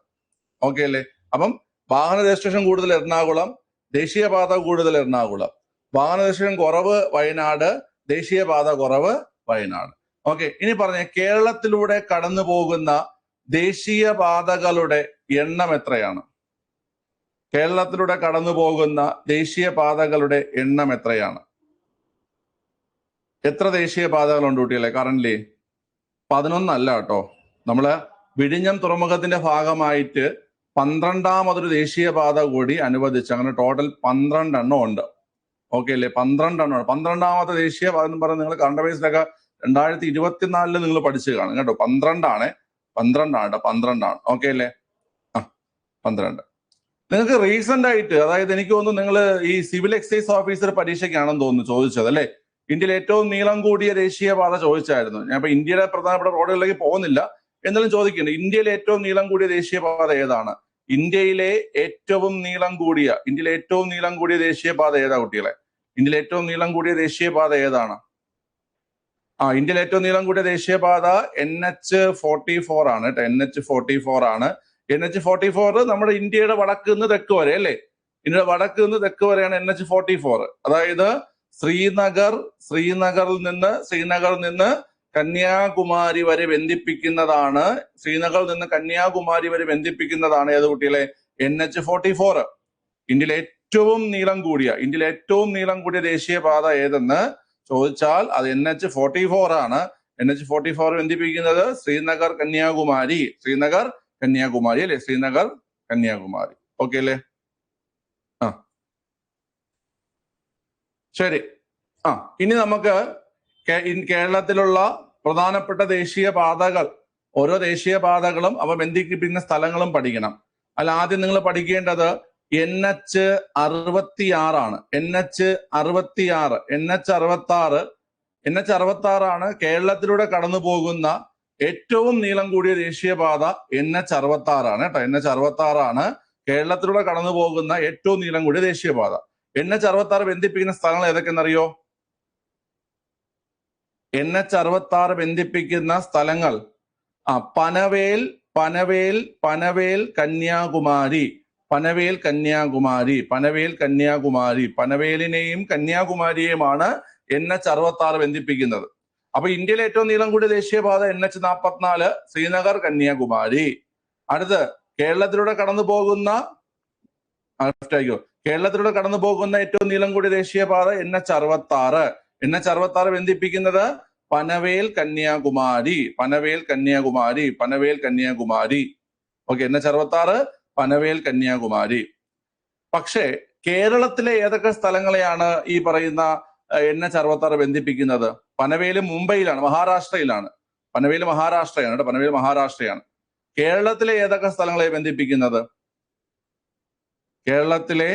Speaker 1: ഓക്കെ അല്ലേ? അപ്പം വാഹന രജിസ്ട്രേഷൻ കൂടുതൽ എറണാകുളം, ദേശീയപാത കൂടുതൽ എറണാകുളം. വാഹന രജിസ്ട്രേഷൻ കുറവ് വയനാട്, ദേശീയപാത കുറവ് വയനാട്. ഓക്കെ, ഇനി പറഞ്ഞ കേരളത്തിലൂടെ കടന്നു പോകുന്ന ദേശീയപാതകളുടെ എണ്ണം എത്രയാണ്? കേരളത്തിലൂടെ കടന്നു പോകുന്ന ദേശീയപാതകളുടെ എണ്ണം എത്രയാണ്? എത്ര ദേശീയപാതകളുണ്ട് കുട്ടികളെ കറന്റ്ലി? 11 അല്ല കേട്ടോ. നമ്മള് വിഴിഞ്ഞം തുറമുഖത്തിന്റെ ഭാഗമായിട്ട് 12ാമതൊരു ദേശീയപാത കൂടി അനുവദിച്ചു. അങ്ങനെ ടോട്ടൽ 12 എണ്ണം ഉണ്ട്. ഓക്കെ അല്ലേ? 12 എണ്ണം. 12ാമത്തെ ദേശീയപാത എന്ന് പറയുന്നത് നിങ്ങൾ കറണ്ട് ബേസിലൊക്കെ 2024 നിങ്ങൾ പഠിച്ചു കാണും കേട്ടോ. 12 ആണ് കേട്ടോ. 12. ഓക്കെ അല്ലേ? 12. നിങ്ങൾക്ക് റീസെന്റ് ആയിട്ട്, അതായത് എനിക്ക് തോന്നുന്നു നിങ്ങൾ ഈ സിവിൽ എക്സൈസ് ഓഫീസർ പരീക്ഷയ്ക്കാണെന്ന് തോന്നുന്നു ചോദിച്ചത് അല്ലേ? ഇന്ത്യയിൽ ഏറ്റവും നീളം കൂടിയ ദേശീയപാത ചോദിച്ചായിരുന്നു. ഞാൻ ഇപ്പൊ ഇന്ത്യയുടെ പ്രധാനപ്പെട്ട റോഡുകളിലേക്ക് പോകുന്നില്ല, എന്നാലും ചോദിക്കുന്നുണ്ട്, ഇന്ത്യയിലെ ഏറ്റവും നീളം കൂടിയ ദേശീയപാത ഏതാണ്? ഇന്ത്യയിലെ ഏറ്റവും നീളം കൂടിയ ദേശീയപാത ഏതാ കുട്ടികളെ? ഇന്ത്യയിലെ ഏറ്റവും നീളം കൂടിയ ദേശീയപാത ഏതാണ്? ഇന്ത്യയിലെ ഏറ്റവും നീളം കൂടിയ ദേശീയപാത NH44 ആണ് കേട്ടോ. NH44 ആണ്. NH44 നമ്മുടെ ഇന്ത്യയുടെ വടക്ക് നിന്ന് തെക്ക് വരെ അല്ലേ? ഇന്ത്യയുടെ വടക്ക് നിന്ന് തെക്ക് വരെയാണ് NH44. അതായത് ശ്രീനഗറിൽ നിന്ന് കന്യാകുമാരി വരെ ബന്ധിപ്പിക്കുന്നതാണ്. ഏത് കുട്ടികളെ? NH44. ഇന്ത്യയിലെ ഏറ്റവും നീളം കൂടിയ ദേശീയപാത ഏതെന്ന് ചോദിച്ചാൽ അത് NH44 ആണ്. NH44 ബന്ധിപ്പിക്കുന്നത് ശ്രീനഗർ കന്യാകുമാരി അല്ലേ? ശ്രീനഗർ കന്യാകുമാരി. ഓക്കെ അല്ലേ? ശരി. ഇനി നമുക്ക് കേരളത്തിലുള്ള പ്രധാനപ്പെട്ട ദേശീയപാതകൾ, ഓരോ ദേശീയപാതകളും അവ ബന്ധിപ്പിക്കുന്ന സ്ഥലങ്ങളും പഠിക്കണം. അല്ല, ആദ്യം നിങ്ങൾ പഠിക്കേണ്ടത് NH66 ആണ്. NH66 ആണ് കേരളത്തിലൂടെ കടന്നു പോകുന്ന ഏറ്റവും നീളം കൂടിയ ദേശീയപാത. NH66 ആണ് കേട്ടോ. NH66 ആണ് കേരളത്തിലൂടെ കടന്നു പോകുന്ന ഏറ്റവും നീളം കൂടിയ ദേശീയപാത. NH66 ബന്ധിപ്പിക്കുന്ന സ്ഥലങ്ങൾ ഏതൊക്കെയെന്നറിയോ? NH66 ബന്ധിപ്പിക്കുന്ന സ്ഥലങ്ങൾ പനവേൽ, പനവേൽ പനവേൽ കന്യാകുമാരി പനവേൽ കന്യാകുമാരി പനവേൽ കന്യാകുമാരി പനവേലിനെയും കന്യാകുമാരിയെയുമാണ് NH-66 ബന്ധിപ്പിക്കുന്നത്. അപ്പൊ ഇന്ത്യയിലെ ഏറ്റവും നീളം കൂടിയ ദേശീയപാത NH-44 ശ്രീനഗർ കന്യാകുമാരി. അടുത്ത് കേരളത്തിലൂടെ കടന്നു പോകുന്ന കേരളത്തിലൂടെ കടന്നു പോകുന്ന ഏറ്റവും നീളം കൂടിയ ദേശീയപാത NH-66. NH-66 ബന്ധിപ്പിക്കുന്നത് പനവേൽ കന്യാകുമാരി പനവേൽ കന്യാകുമാരി പനവേൽ കന്യാകുമാരി. Okay, NH-66 Panvel Kanyakumari. പക്ഷേ കേരളത്തിലെ ഏതൊക്കെ സ്ഥലങ്ങളെയാണ് ഈ പറയുന്ന NH-66 ബന്ധിപ്പിക്കുന്നത്? പനവേല് മുംബൈയിലാണ്, മഹാരാഷ്ട്രയിലാണ്. പനവേല് മഹാരാഷ്ട്രയാണ് കേട്ടോ, പനവേല് മഹാരാഷ്ട്രയാണ്. കേരളത്തിലെ ഏതൊക്കെ സ്ഥലങ്ങളെ ബന്ധിപ്പിക്കുന്നത്? കേരളത്തിലെ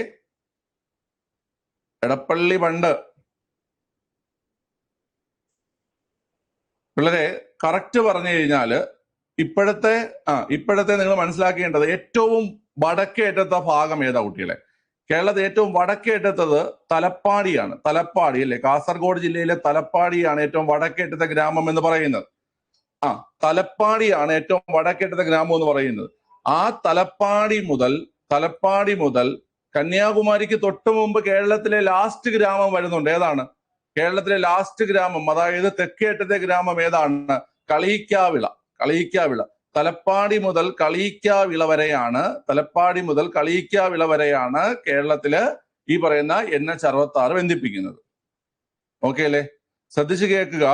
Speaker 1: എടപ്പള്ളി ബണ്ട്. വളരെ കറക്റ്റ് പറഞ്ഞു കഴിഞ്ഞാല് ഇപ്പോഴത്തെ നിങ്ങൾ മനസ്സിലാക്കേണ്ടത് ഏറ്റവും വടക്കേറ്റത്തെ ഭാഗം ഏതാ കുട്ടികളെ? കേരളത്തിൽ ഏറ്റവും വടക്കേറ്റത്തത് തലപ്പാടിയാണ്. തലപ്പാടി അല്ലെ, കാസർഗോഡ് ജില്ലയിലെ തലപ്പാടിയാണ് ഏറ്റവും വടക്കേറ്റത്തെ ഗ്രാമം എന്ന് പറയുന്നത്. തലപ്പാടിയാണ് ഏറ്റവും വടക്കേറ്റത്തെ ഗ്രാമം എന്ന് പറയുന്നത്. ആ തലപ്പാടി മുതൽ കന്യാകുമാരിക്ക് തൊട്ടു മുമ്പ് കേരളത്തിലെ ലാസ്റ്റ് ഗ്രാമം വരുന്നുണ്ട്. ഏതാണ് കേരളത്തിലെ ലാസ്റ്റ് ഗ്രാമം? അതായത് തെക്കേറ്റത്തെ ഗ്രാമം ഏതാണ്? കളിയിക്കാവിള. തലപ്പാടി മുതൽ കളിയിക്കാവിള വരെയാണ് കേരളത്തില് ഈ പറയുന്ന NH-66 ബന്ധിപ്പിക്കുന്നത്. ഓക്കെ അല്ലേ? ശ്രദ്ധിച്ചു കേൾക്കുക.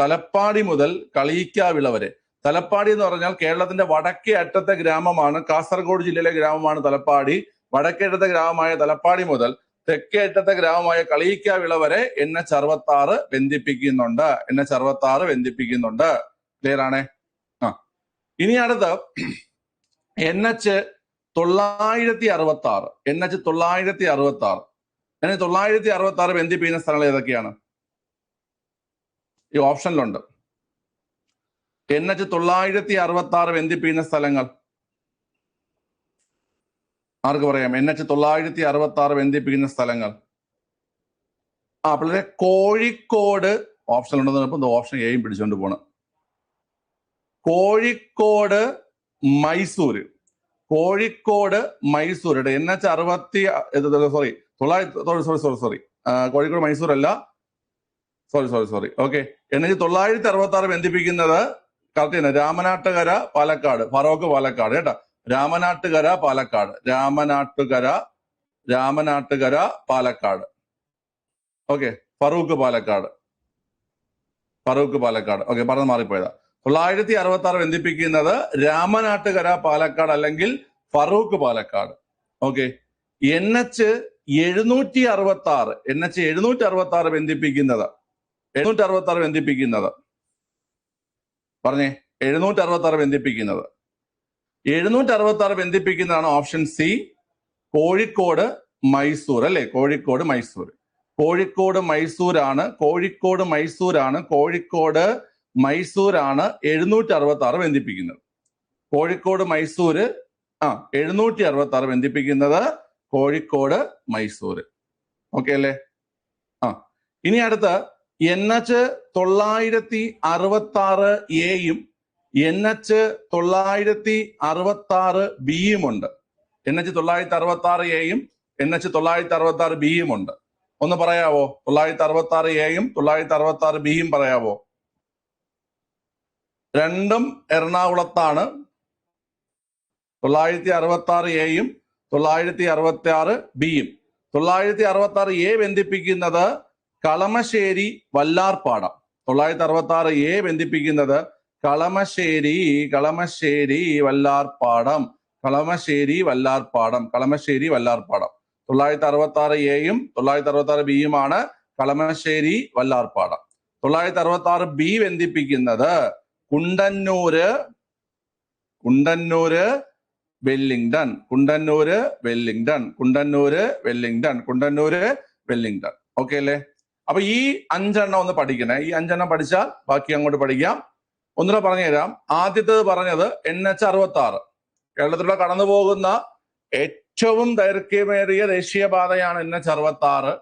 Speaker 1: തലപ്പാടി മുതൽ കളിയിക്കാവിള വരെ. തലപ്പാടി എന്ന് പറഞ്ഞാൽ കേരളത്തിന്റെ വടക്കേ അറ്റത്തെ ഗ്രാമമാണ്, കാസർഗോഡ് ജില്ലയിലെ ഗ്രാമമാണ് തലപ്പാടി. വടക്കേ അറ്റത്തെ ഗ്രാമമായ തലപ്പാടി മുതൽ തെക്കേ അറ്റത്തെ ഗ്രാമമായ കളിയിക്കാവിള വരെ NH-66 ബന്ധിപ്പിക്കുന്നുണ്ട്. ക്ലിയർ ആണേ? ഇനി അടുത്ത NH-966. NH-966 ബന്ധിപ്പിക്കുന്ന സ്ഥലങ്ങൾ ഏതൊക്കെയാണ്? ഈ ഓപ്ഷനിലുണ്ട്. NH-966 ബന്ധിപ്പിക്കുന്ന സ്ഥലങ്ങൾ ആർക്ക് പറയാം? NH-966 ബന്ധിപ്പിക്കുന്ന സ്ഥലങ്ങൾ. പിള്ളേരെ കോഴിക്കോട് ഓപ്ഷനിലുണ്ടെന്ന് ഓപ്ഷൻ എയും പിടിച്ചുകൊണ്ട് പോണ്. കോഴിക്കോട് മൈസൂര്. കോഴിക്കോട് മൈസൂർ അല്ല, സോറി. ഓക്കെ, NH-966 ബന്ധിപ്പിക്കുന്നത് കറക്റ്റ് തന്നെ രാമനാട്ടുകര പാലക്കാട്, ഫറോക്ക് പാലക്കാട് കേട്ടോ. രാമനാട്ടുകര പാലക്കാട്. ഓക്കെ, ഫറൂഖ് പാലക്കാട്. ഓക്കെ, പറഞ്ഞ് മാറിപ്പോയതാ. 966 ബന്ധിപ്പിക്കുന്നത് രാമനാട്ടുകര പാലക്കാട് അല്ലെങ്കിൽ ഫറൂഖ് പാലക്കാട്. ഓക്കെ, NH-766 ബന്ധിപ്പിക്കുന്നത് പറഞ്ഞേ. 766 ബന്ധിപ്പിക്കുന്നതാണ് ഓപ്ഷൻ സി, കോഴിക്കോട് മൈസൂർ അല്ലെ? കോഴിക്കോട് മൈസൂരാണ് 766 ബന്ധിപ്പിക്കുന്നത്. കോഴിക്കോട് മൈസൂര് 766 ബന്ധിപ്പിക്കുന്നത് കോഴിക്കോട് മൈസൂര്. ഓക്കെ അല്ലേ? ഇനി അടുത്ത NH-966 NH-966 ഉണ്ട്. NH-966 NH-966 ഉണ്ട്. ഒന്ന് പറയാവോ? 966 966 പറയാവോ? രണ്ടും എറണാകുളത്താണ്. 966 966 966 ബന്ധിപ്പിക്കുന്നത് കളമശ്ശേരി വല്ലാർപാടം. 966 ബന്ധിപ്പിക്കുന്നത് കളമശ്ശേരി വല്ലാർപാടം. 966 966 കളമശ്ശേരി വല്ലാർപാടം. 966 ബന്ധിപ്പിക്കുന്നത് കുണ്ടന്നൂര് വെല്ലിംഗ്ടൺ. ഓക്കെ അല്ലേ? അപ്പൊ ഈ 5 ഒന്ന് പഠിക്കണേ. ഈ 5 പഠിച്ചാൽ ബാക്കി അങ്ങോട്ട് പഠിക്കാം. ഒന്നുകൂടെ പറഞ്ഞുതരാം. ആദ്യത്തേത് പറഞ്ഞത് NH-66 കേരളത്തിലൂടെ കടന്നു പോകുന്ന ഏറ്റവും ദൈർഘ്യമേറിയ ദേശീയപാതയാണ് NH-66.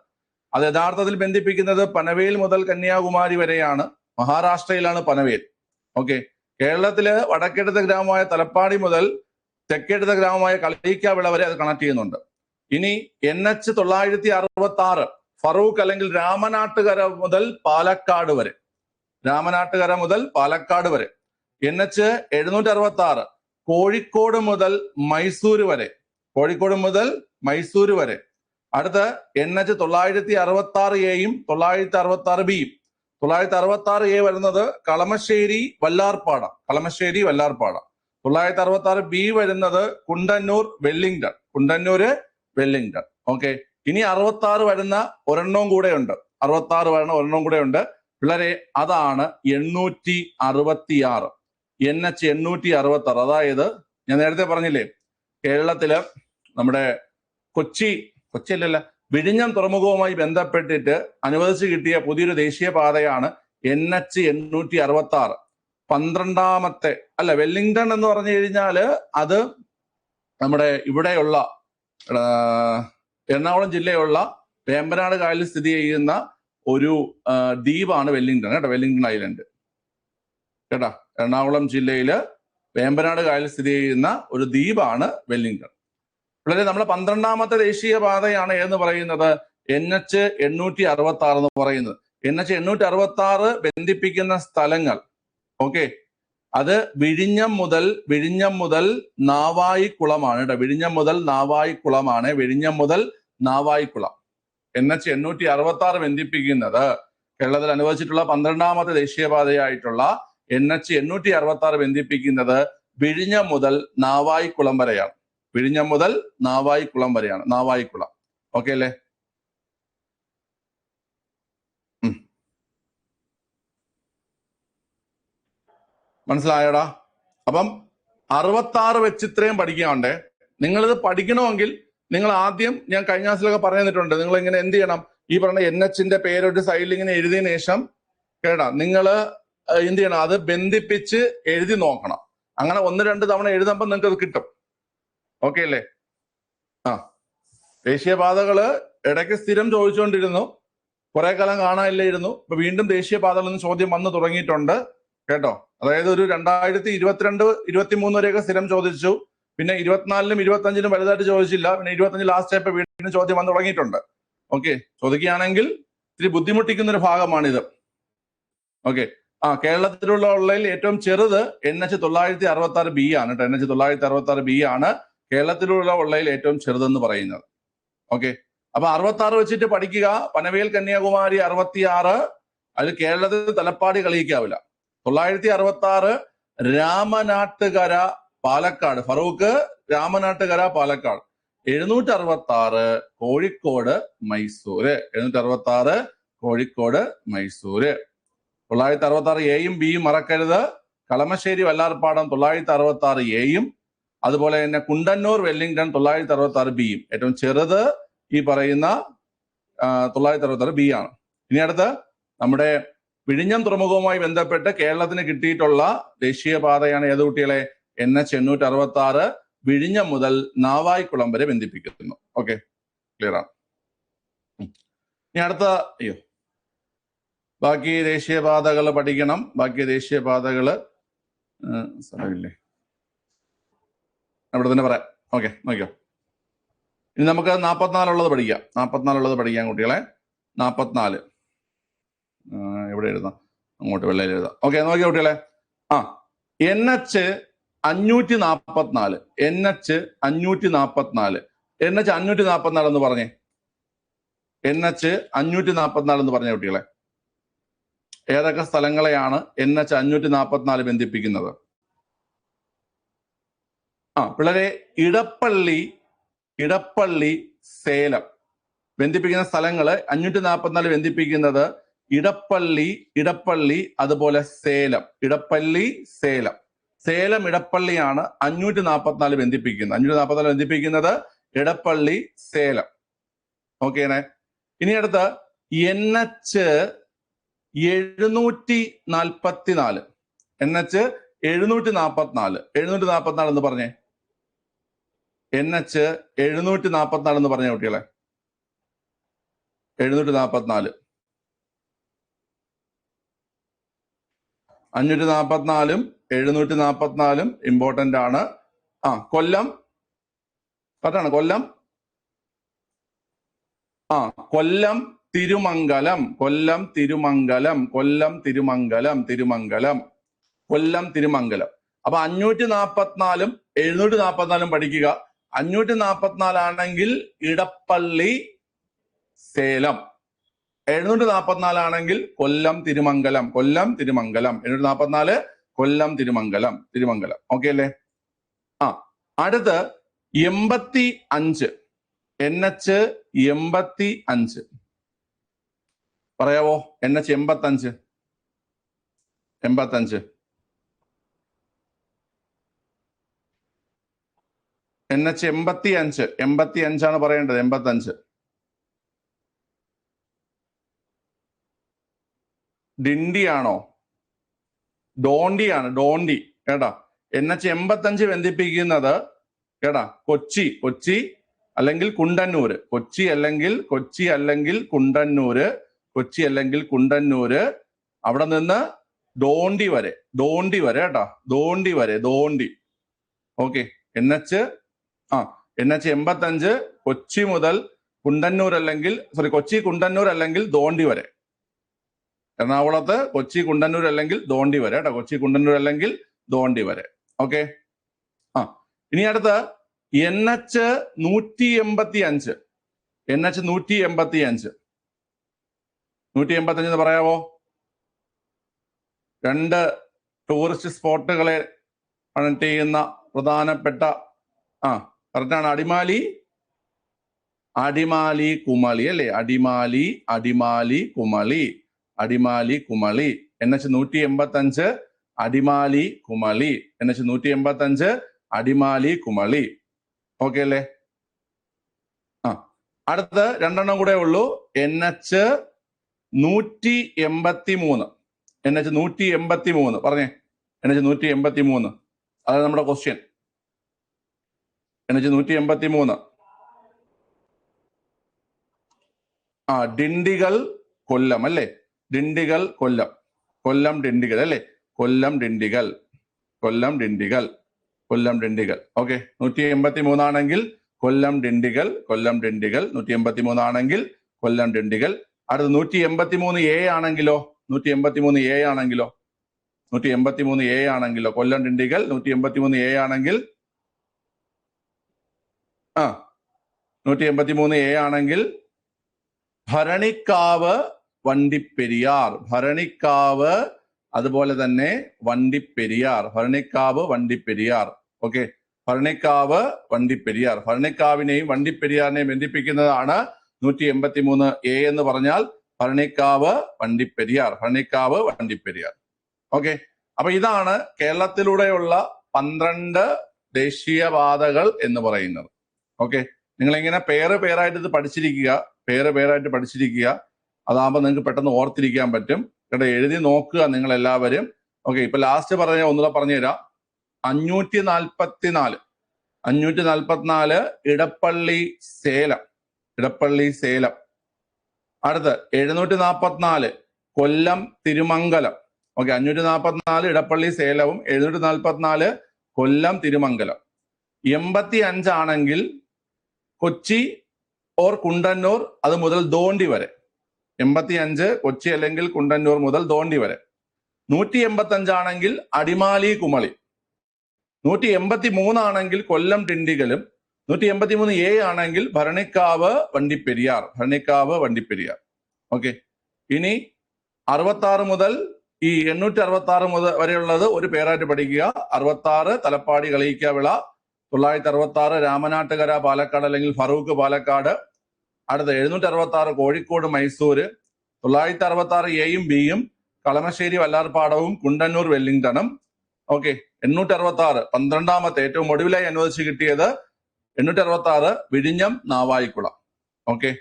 Speaker 1: അത് യഥാർത്ഥത്തിൽ ബന്ധിപ്പിക്കുന്നത് പനവേൽ മുതൽ കന്യാകുമാരി വരെയാണ്. മഹാരാഷ്ട്രയിലാണ് പനവേൽ. ഓക്കെ, കേരളത്തില് വടക്കെടുത്ത ഗ്രാമമായ തലപ്പാടി മുതൽ തെക്കെടുത്ത ഗ്രാമമായ കളിയിക്കാവിള വരെ അത് കണക്ട് ചെയ്യുന്നുണ്ട്. ഇനി NH 966 ഫറൂഖ് അല്ലെങ്കിൽ രാമനാട്ടുകര മുതൽ പാലക്കാട് വരെ, രാമനാട്ടുകര മുതൽ പാലക്കാട് വരെ. NH 766 കോഴിക്കോട് മുതൽ മൈസൂര് വരെ, കോഴിക്കോട് മുതൽ മൈസൂര് വരെ. അടുത്ത് NH 966A-യും 966B-യും. 966A വരുന്നത് കളമശ്ശേരി വല്ലാർപാടം, കളമശ്ശേരി വല്ലാർപാടം. 966B വരുന്നത് Kundannoor Wellington, Kundannoor Wellington. Okay, ഇനി 66 വരുന്ന ഒരെണ്ണവും കൂടെ ഉണ്ട്, 66 വരുന്ന ഒരെണ്ണവും കൂടെ ഉണ്ട് പിള്ളേരെ, അതാണ് 866. NH 866. അതായത് ഞാൻ നേരത്തെ പറഞ്ഞില്ലേ, കേരളത്തില് നമ്മുടെ കൊച്ചി അല്ലല്ല, വിഴിഞ്ഞം തുറമുഖവുമായി ബന്ധപ്പെട്ടിട്ട് അനുവദിച്ചു കിട്ടിയ പുതിയൊരു ദേശീയപാതയാണ് NH 866. 12ാമത്തെ അല്ല, വെല്ലിംഗ്ടൺ എന്ന് പറഞ്ഞു കഴിഞ്ഞാല് അത് നമ്മുടെ ഇവിടെയുള്ള എറണാകുളം ജില്ലയുള്ള വേമ്പനാട് കായലിൽ സ്ഥിതി ചെയ്യുന്ന ഒരു ദ്വീപാണ് വെല്ലിംഗ്ടൺ കേട്ടോ, വെല്ലിംഗ്ടൺ ഐലൻഡ് കേട്ടാ. എറണാകുളം ജില്ലയില് വേമ്പനാട് കായലിൽ സ്ഥിതി ചെയ്യുന്ന ഒരു ദ്വീപാണ് വെല്ലിംഗ്ടൺ. വളരെ നമ്മളെ 12ാമത്തെ ദേശീയപാതയാണ് എന്ന് പറയുന്നത് NH 866 എന്ന് പറയുന്നത്. NH 866 ബന്ധിപ്പിക്കുന്ന സ്ഥലങ്ങൾ, ഓക്കെ, അത് വിഴിഞ്ഞം മുതൽ നാവായിക്കുളമാണ് കേട്ടോ. വിഴിഞ്ഞം മുതൽ നാവായിക്കുളമാണ്, വിഴിഞ്ഞം മുതൽ നാവായിക്കുളം. NH 866 ബന്ധിപ്പിക്കുന്നത് കേരളത്തിൽ അനുവദിച്ചിട്ടുള്ള 12ാമത്തെ ദേശീയപാതയായിട്ടുള്ള NH 866 ബന്ധിപ്പിക്കുന്നത് വിഴിഞ്ഞം മുതൽ നാവായിക്കുളം വരെയാണ്. വിഴിഞ്ഞം മുതൽ നാവായിക്കുളം വരെയാണ്, നാവായിക്കുളം. ഓക്കെ അല്ലേ? മനസ്സിലായോടാ? അപ്പം 66 വെച്ച് ഇത്രയും പഠിക്കാണ്ടേ. നിങ്ങളിത് പഠിക്കണമെങ്കിൽ നിങ്ങൾ ആദ്യം, ഞാൻ കഴിഞ്ഞ ക്ലാസ്സിലൊക്കെ പറഞ്ഞു തന്നിട്ടുണ്ട്, നിങ്ങൾ ഇങ്ങനെ എന്ത് ചെയ്യണം, ഈ പറഞ്ഞ NH-ന്റെ പേരൊരു സൈഡിൽ ഇങ്ങനെ എഴുതിയതിനു ശേഷം കേട്ടാ നിങ്ങൾ എന്ത് ചെയ്യണം, അത് ബന്ധിപ്പിച്ച് എഴുതി നോക്കണം. അങ്ങനെ 1-2 തവണ എഴുതുമ്പോൾ നിങ്ങൾക്ക് അത് കിട്ടും. ഓക്കെ അല്ലേ? ദേശീയപാതകള് ഇടയ്ക്ക് സ്ഥിരം ചോദിച്ചുകൊണ്ടിരുന്നു, കുറെ കാലം കാണാനില്ലായിരുന്നു. ഇപ്പൊ വീണ്ടും ദേശീയപാതകളിൽ നിന്ന് ചോദ്യം വന്നു തുടങ്ങിയിട്ടുണ്ട് കേട്ടോ. അതായത് ഒരു 2022, 23 വരെയൊക്കെ സ്ഥിരം ചോദിച്ചു. പിന്നെ 24-ലും 25-ലും വലുതായിട്ട് ചോദിച്ചില്ല. പിന്നെ 25 ലാസ്റ്റ് ആയപ്പോ വീണ്ടും ചോദ്യം വന്നു തുടങ്ങിയിട്ടുണ്ട്. ഓക്കെ, ചോദിക്കുകയാണെങ്കിൽ ഇത്തിരി ബുദ്ധിമുട്ടിക്കുന്ന ഒരു ഭാഗമാണിത്. ഓക്കെ, കേരളത്തിലുള്ള ഏറ്റവും ചെറുത് NH 966B ആണ് കേട്ടോ. NH 966B ആണ് കേരളത്തിലുള്ള ഉള്ളതിൽ ഏറ്റവും ചെറുതെന്ന് പറയുന്നത്. ഓക്കെ, അപ്പൊ 66 വെച്ചിട്ട് പഠിക്കുക. പനവേൽ കന്യാകുമാരി 66, അതിൽ കേരളത്തിൽ തലപ്പാടി കളിയിക്കാവില്ല. 966 രാമനാട്ടുകര പാലക്കാട്, ഫറൂഖ് രാമനാട്ടുകര പാലക്കാട്. 766 കോഴിക്കോട് മൈസൂര്, 766 കോഴിക്കോട് മൈസൂര്. 966A-യും B-യും മറക്കരുത്. കളമശ്ശേരി വല്ലാർപാടം 966A-യും അതുപോലെ തന്നെ കുണ്ടന്നൂർ വെല്ലിംഗ്ടൺ 966B-യും. ഏറ്റവും ചെറുത് ഈ പറയുന്ന 966B ആണ്. ഇനി അടുത്ത് നമ്മുടെ വിഴിഞ്ഞം തുറമുഖവുമായി ബന്ധപ്പെട്ട് കേരളത്തിന് കിട്ടിയിട്ടുള്ള ദേശീയപാതയാണ് ഏത് കുട്ടികളെ? NH 866 വിഴിഞ്ഞം മുതൽ നാവായിക്കുളം വരെ ബന്ധിപ്പിക്കുന്നു. ഓക്കെ, ക്ലിയർ ആണ്. ഇനി അടുത്ത ബാക്കി ദേശീയപാതകൾ പഠിക്കണം. ബാക്കി ദേശീയപാതകള് സ്ഥലമില്ലേ, അവിടെ തന്നെ പറയാം. ഓക്കെ, നോക്കിയോ. ഇനി നമുക്ക് 44 പഠിക്കാം. 44 പഠിക്കാം കുട്ടികളെ. 44 എവിടെ എഴുതാം? അങ്ങോട്ട് വെള്ളയിൽ എഴുതാം. ഓക്കെ, നോക്കിയോ കുട്ടികളെ. NH 544, NH 544, NH 544 എന്ന് പറഞ്ഞേ. NH 544 എന്ന് പറഞ്ഞ കുട്ടികളെ, ഏതൊക്കെ സ്ഥലങ്ങളെയാണ് NH 544 ബന്ധിപ്പിക്കുന്നത്? പിള്ളേരെ, ഇടപ്പള്ളി സേലം ബന്ധിപ്പിക്കുന്ന സ്ഥലങ്ങള് 544 ബന്ധിപ്പിക്കുന്നത് ഇടപ്പള്ളി അതുപോലെ സേലം. സേലം ഇടപ്പള്ളിയാണ് 544 ബന്ധിപ്പിക്കുന്നത്. 544 ബന്ധിപ്പിക്കുന്നത് ഇടപ്പള്ളി സേലം. ഓക്കേനെ. ഇനി അടുത്ത NH 744, NH 744 എന്ന് പറഞ്ഞേ. NH 744 എന്ന് പറഞ്ഞ കുട്ടികളെ, 744. 544-ഉം 744 ഇമ്പോർട്ടന്റ് ആണ്. കൊല്ലം കറക്റ്റാണ്. കൊല്ലം തിരുമംഗലം. അപ്പൊ 544 744 പഠിക്കുക. 544 ആണെങ്കിൽ ഇടപ്പള്ളി സേലം, 744 ആണെങ്കിൽ കൊല്ലം തിരുമംഗലം. 744 കൊല്ലം തിരുമംഗലം. ഓക്കെ അല്ലേ? അടുത്ത് 85 NH 85 പറയാവോ? NH 85 NH 85 ആണ് പറയേണ്ടത്. 85 ഡിണ്ടിയാണോ? ഡോണ്ടിയാണ്. ഡോണ്ടി കേട്ടാ. NH 85 ബന്ധിപ്പിക്കുന്നത് കേട്ടാ കൊച്ചി അല്ലെങ്കിൽ കുണ്ടന്നൂര്. കൊച്ചി അല്ലെങ്കിൽ കുണ്ടന്നൂര്. അവിടെ നിന്ന് ഡോണ്ടി വരെ കേട്ടാ. ഡോണ്ടി. ഓക്കെ. NH 85 കൊച്ചി മുതൽ കുണ്ടന്നൂർ അല്ലെങ്കിൽ ഡോണ്ടി വരെ. എറണാകുളത്ത് കൊച്ചി കുണ്ടന്നൂർ അല്ലെങ്കിൽ ഡോണ്ടി വരെ കേട്ടോ. ഓക്കെ. ഇനി അടുത്ത് NH 185. NH 185 എന്ന് പറയാവോ? 2 ടൂറിസ്റ്റ് സ്പോട്ടുകളെ കണക്ട് ചെയ്യുന്ന പ്രധാനപ്പെട്ട കറക്റ്റാണ്. അടിമാലി കുമളി അല്ലേ? അടിമാലി കുമളി. NH 185 അടിമാലി കുമളി. ഓക്കെ അല്ലേ? അടുത്ത് 2 കൂടെ ഉള്ളൂ. NH 183. പറഞ്ഞേ. NH 183. അതാണ് നമ്മുടെ ക്വസ്റ്റ്യൻ. NH 183. ഡിണ്ടിഗൽ കൊല്ലം അല്ലേ? കൊല്ലം ഡിണ്ടിഗൽ അല്ലേ? കൊല്ലം ഡിണ്ടിഗൽ. ഓക്കെ. 183 ആണെങ്കിൽ കൊല്ലം ഡിണ്ടിഗൽ. 183 ആണെങ്കിൽ കൊല്ലം ഡിണ്ടിഗൽ. അടുത്ത് 183A ആണെങ്കിലോ? 183A ആണെങ്കിലോ കൊല്ലം ഡിണ്ടിഗൽ 183A ആണെങ്കിൽ 183A ആണെങ്കിൽ ഭരണിക്കാവ് വണ്ടിപ്പെരിയാർ. അതുപോലെ തന്നെ വണ്ടിപ്പെരിയാർ. ഓക്കെ. ഭരണിക്കാവിനെയും വണ്ടിപ്പെരിയാറിനെയും ബന്ധിപ്പിക്കുന്നതാണ് 183A എന്ന് പറഞ്ഞാൽ ഭരണിക്കാവ് വണ്ടിപ്പെരിയാർ. ഓക്കെ. അപ്പൊ ഇതാണ് കേരളത്തിലൂടെയുള്ള 12 ദേശീയപാതകൾ എന്ന് പറയുന്നത്. ഓക്കെ. നിങ്ങളിങ്ങനെ പേരായിട്ട് ഇത് പഠിച്ചിരിക്കുക. അതാകുമ്പോൾ നിങ്ങൾക്ക് പെട്ടെന്ന് ഓർത്തിരിക്കാൻ പറ്റും കേട്ടോ. എഴുതി നോക്കുക നിങ്ങൾ എല്ലാവരും. ഓക്കെ. ഇപ്പൊ ലാസ്റ്റ് ഒന്നുകൂടെ പറഞ്ഞുതരാം. 544 ഇടപ്പള്ളി സേലം. അടുത്ത് 744 കൊല്ലം തിരുമംഗലം. ഓക്കെ. 544 ഇടപ്പള്ളി സേലവും 744 കൊല്ലം തിരുമംഗലം. 85 ആണെങ്കിൽ കൊച്ചി ഓർ കുണ്ടന്നൂർ അത് മുതൽ ദോണ്ടി വരെ. 85 കൊച്ചി അല്ലെങ്കിൽ കുണ്ടന്നൂർ മുതൽ ദോണ്ടി വരെ. 185 ആണെങ്കിൽ അടിമാലി കുമളി. 183 ആണെങ്കിൽ കൊല്ലം ഡിണ്ടിഗലും. 183A ആണെങ്കിൽ ഭരണിക്കാവ് വണ്ടിപ്പെരിയാർ. ഓക്കെ. ഇനി 66 മുതൽ ഈ 866 മുതൽ വരെയുള്ളത് ഒരു പേരായിട്ട് പഠിക്കുക. 66 തലപ്പാടി കളിയിക്കാവിള. 966 രാമനാട്ടുകര പാലക്കാട് അല്ലെങ്കിൽ ഫറൂഖ് പാലക്കാട്. അടുത്ത 766 കോഴിക്കോട് മൈസൂര്. 966 Aയും Bയും കളമശ്ശേരി വല്ലാർപാടവും കുണ്ടന്നൂർ വെല്ലിംഗ്ടണും. ഓക്കെ. 866 12ാമത്തെ ഏറ്റവും ഒടുവിലായി അനുവദിച്ച് കിട്ടിയത് 866 വിഴിഞ്ഞം നാവായിക്കുളം. ഓക്കെ.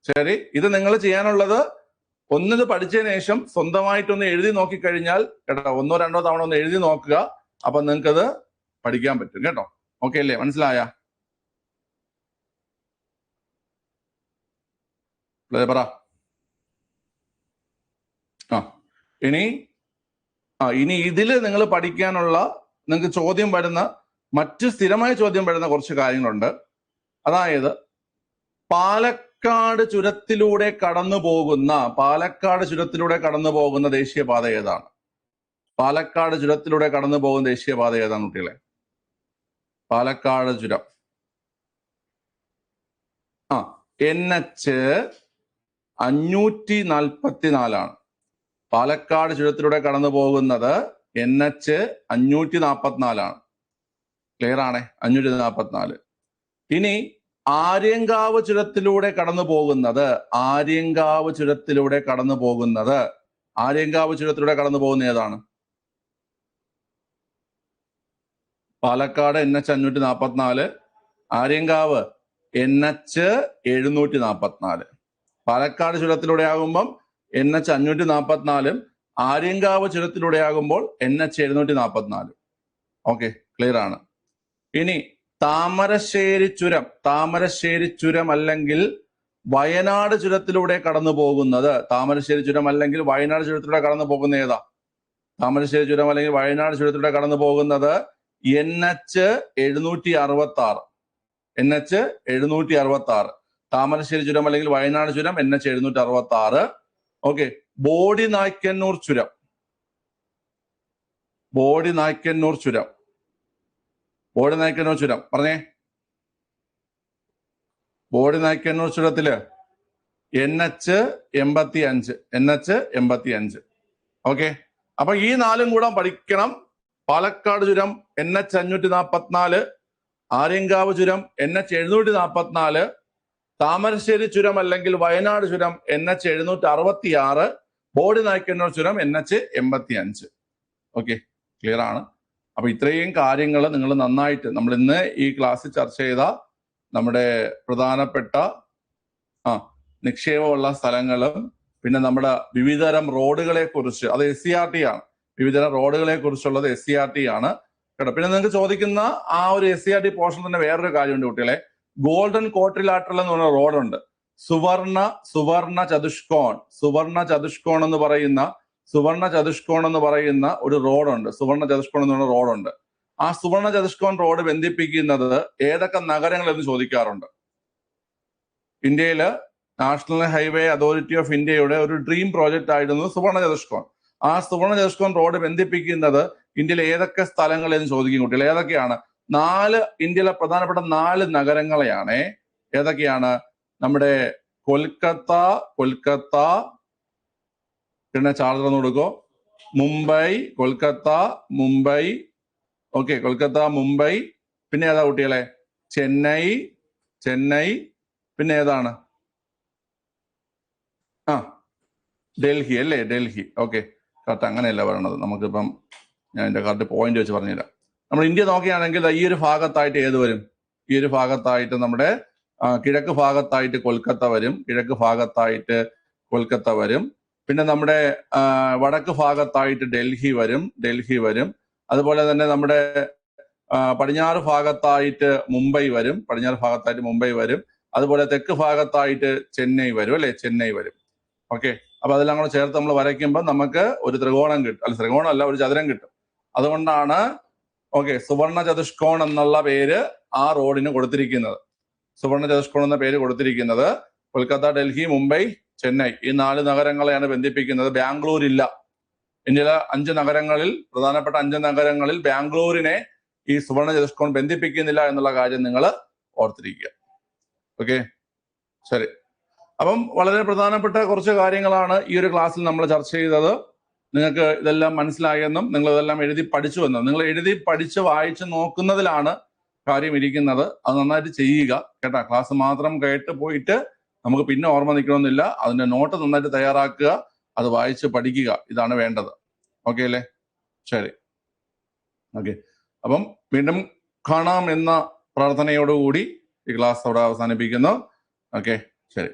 Speaker 1: ശരി. ഇത് നിങ്ങൾ ചെയ്യാനുള്ളത് ഒന്നിത് പഠിച്ചതിന് ശേഷം സ്വന്തമായിട്ടൊന്ന് എഴുതി നോക്കിക്കഴിഞ്ഞാൽ കേട്ടോ, 1 2 തവണ ഒന്ന് എഴുതി നോക്കുക. അപ്പൊ നിങ്ങൾക്കത് പഠിക്കാൻ പറ്റും കേട്ടോ. ഓക്കെ അല്ലേ? മനസ്സിലായ? പറ. ഇനി ഇനി ഇതില് നിങ്ങൾ പഠിക്കാനുള്ള നിങ്ങൾക്ക് ചോദ്യം വരുന്ന മറ്റ് സ്ഥിരമായ ചോദ്യം വരുന്ന കുറച്ച് കാര്യങ്ങളുണ്ട്. അതായത് പാലക്കാട് ചുരത്തിലൂടെ കടന്നു പോകുന്ന ദേശീയപാത ഏതാണ്? പാലക്കാട് ചുരത്തിലൂടെ കടന്നു പോകുന്ന ദേശീയപാത ഏതാണ് കുട്ടികളെ? പാലക്കാട് ചുരം NH 544 പാലക്കാട് ചുരത്തിലൂടെ കടന്നു പോകുന്നത് NH 544. ക്ലിയർ ആണേ? 544. ഇനി ആര്യങ്കാവ് ചുരത്തിലൂടെ കടന്നു പോകുന്നത് ഏതാണ്? Palakkad NH 544, Aryankavu NH 744. പാലക്കാട് ചുരത്തിലൂടെ ആകുമ്പം NH 544, ആര്യങ്കാവ് ചുരത്തിലൂടെ ആകുമ്പോൾ NH 744. ഓക്കെ, ക്ലിയർ ആണ്. ഇനി താമരശ്ശേരി ചുരം അല്ലെങ്കിൽ വയനാട് ചുരത്തിലൂടെ കടന്നു പോകുന്നത് ഏതാ? താമരശ്ശേരി ചുരം അല്ലെങ്കിൽ വയനാട് ചുരത്തിലൂടെ കടന്നു പോകുന്നത് NH 766. NH 766. താമരശ്ശേരി ചുരം അല്ലെങ്കിൽ വയനാട് ചുരം NH 766. ഓക്കെ. ബോഡി നായ്ക്കന്നൂർ ചുരം പറഞ്ഞേ. ബോഡി നായ്ക്കന്നൂർ ചുരത്തില് NH 85. ഓക്കെ. അപ്പൊ ഈ 4 കൂടെ പഠിക്കണം. പാലക്കാട് ചുരം NH 544, ആര്യങ്കാവ് ചുരം NH 744, താമരശ്ശേരി ചുരം അല്ലെങ്കിൽ വയനാട് ചുരം NH 766, ബോഡി നായ്ക്കന്നൂർ ചുരം NH 85. ഓക്കെ, ക്ലിയർ ആണ്. അപ്പൊ ഇത്രയും കാര്യങ്ങൾ നിങ്ങൾ നന്നായിട്ട് നമ്മൾ ഇന്ന് ഈ ക്ലാസ്സിൽ ചർച്ച ചെയ്ത നമ്മുടെ പ്രധാനപ്പെട്ട നിക്ഷേപമുള്ള സ്ഥലങ്ങളും പിന്നെ നമ്മുടെ വിവിധതരം റോഡുകളെ കുറിച്ച്, അത് SCERT ആണ്. വിവിധതരം റോഡുകളെ കുറിച്ചുള്ളത് SCERT ആണ് കേട്ടോ. പിന്നെ നിങ്ങൾക്ക് ചോദിക്കുന്ന ആ ഒരു SCERT പോർഷൻ തന്നെ വേറൊരു കാര്യമുണ്ട് കുട്ടികളെ. ഗോൾഡൻ കോട്രിലാറ്ററൽ എന്ന് പറഞ്ഞ റോഡുണ്ട്. സുവർണ ചതുഷ്കോൺ എന്ന് പറയുന്ന ഒരു റോഡുണ്ട്. ആ സുവർണ ചതുഷ്കോൺ റോഡ് ബന്ധിപ്പിക്കുന്നത് ഏതൊക്കെ നഗരങ്ങൾ എന്ന് ചോദിക്കാറുണ്ട്. ഇന്ത്യയില് നാഷണൽ ഹൈവേ അതോറിറ്റി ഓഫ് ഇന്ത്യയുടെ ഒരു ഡ്രീം പ്രോജക്റ്റ് ആയിരുന്നു സുവർണ ചതുഷ്കോൺ. ആ സുവർണ ചതുഷ്കോൺ റോഡ് ബന്ധിപ്പിക്കുന്നത് ഇന്ത്യയിലെ ഏതൊക്കെ സ്ഥലങ്ങൾ എന്ന് ചോദിക്കും കുട്ടികൾ. ഏതൊക്കെയാണ്? ഇന്ത്യയിലെ പ്രധാനപ്പെട്ട 4 നഗരങ്ങളെയാണ്. ഏതൊക്കെയാണ്? നമ്മുടെ കൊൽക്കത്ത, പിന്നെ ചാർജർ എന്ന് കൊടുക്കോ, കൊൽക്കത്ത, മുംബൈ, പിന്നെ ഏതാ കുട്ടികളെ? ചെന്നൈ, പിന്നെ ഏതാണ്? ഡൽഹി അല്ലേ? ഡൽഹി. Okay, correct. അങ്ങനെയല്ല പറയണത്. നമുക്കിപ്പം ഞാൻ എൻ്റെ കറക്റ്റ് പോയിന്റ് വെച്ച് പറഞ്ഞുതരാം. നമ്മൾ ഇന്ത്യ നോക്കുകയാണെങ്കിൽ ഈ ഒരു ഭാഗത്തായിട്ട് ഏത് വരും? ഈ ഒരു ഭാഗത്തായിട്ട് നമ്മുടെ കിഴക്ക് ഭാഗത്തായിട്ട് കൊൽക്കത്ത വരും. പിന്നെ നമ്മുടെ വടക്ക് ഭാഗത്തായിട്ട് ഡൽഹി വരും. അതുപോലെ തന്നെ നമ്മുടെ പടിഞ്ഞാറ് ഭാഗത്തായിട്ട് മുംബൈ വരും. അതുപോലെ തെക്ക് ഭാഗത്തായിട്ട് ചെന്നൈ വരും. ഓക്കെ. അപ്പൊ അതെല്ലാം കൂടെ ചേർത്ത് നമ്മൾ വരയ്ക്കുമ്പോൾ നമുക്ക് ഒരു ത്രികോണം കിട്ടും. ത്രികോണമല്ല, ഒരു ചതുരം കിട്ടും. അതുകൊണ്ടാണ് സുവർണ ചതുഷ്കോൺ എന്നുള്ള പേര് ആ റോഡിന് കൊടുത്തിരിക്കുന്നത്. കൊൽക്കത്ത, ഡൽഹി, മുംബൈ, ചെന്നൈ ഈ 4 നഗരങ്ങളെയാണ് ബന്ധിപ്പിക്കുന്നത്. ബാംഗ്ലൂർ ഇല്ല. ഇന്ത്യയിലെ 5 നഗരങ്ങളിൽ, പ്രധാനപ്പെട്ട 5 നഗരങ്ങളിൽ ബാംഗ്ലൂരിനെ ഈ സുവർണ ചതുഷ്കോൺ ബന്ധിപ്പിക്കുന്നില്ല എന്നുള്ള കാര്യം നിങ്ങൾ ഓർത്തിരിക്കുക. ഓക്കെ, ശരി. അപ്പം വളരെ പ്രധാനപ്പെട്ട കുറച്ച് കാര്യങ്ങളാണ് ഈ ഒരു ക്ലാസ്സിൽ നമ്മൾ ചർച്ച ചെയ്തത്. നിങ്ങൾക്ക് ഇതെല്ലാം മനസ്സിലായെന്നും നിങ്ങൾ ഇതെല്ലാം എഴുതി പഠിച്ചുവെന്നും, നിങ്ങൾ എഴുതി പഠിച്ച് വായിച്ച് നോക്കുന്നതിലാണ് കാര്യം ഇരിക്കുന്നത്. അത് നന്നായിട്ട് ചെയ്യുക കേട്ടോ. ക്ലാസ് മാത്രം കേട്ട് പോയിട്ട് നമുക്ക് പിന്നെ ഓർമ്മ നിൽക്കണമെന്നില്ല. അതിന്റെ നോട്ട് നന്നായിട്ട് തയ്യാറാക്കുക, അത് വായിച്ച് പഠിക്കുക. ഇതാണ് വേണ്ടത്. ഓക്കെ അല്ലേ? ശരി. ഓക്കെ, അപ്പം വീണ്ടും കാണാം എന്ന പ്രാർത്ഥനയോടുകൂടി ഈ ക്ലാസ് അവിടെ അവസാനിപ്പിക്കുന്നു. ഓക്കെ, ശരി.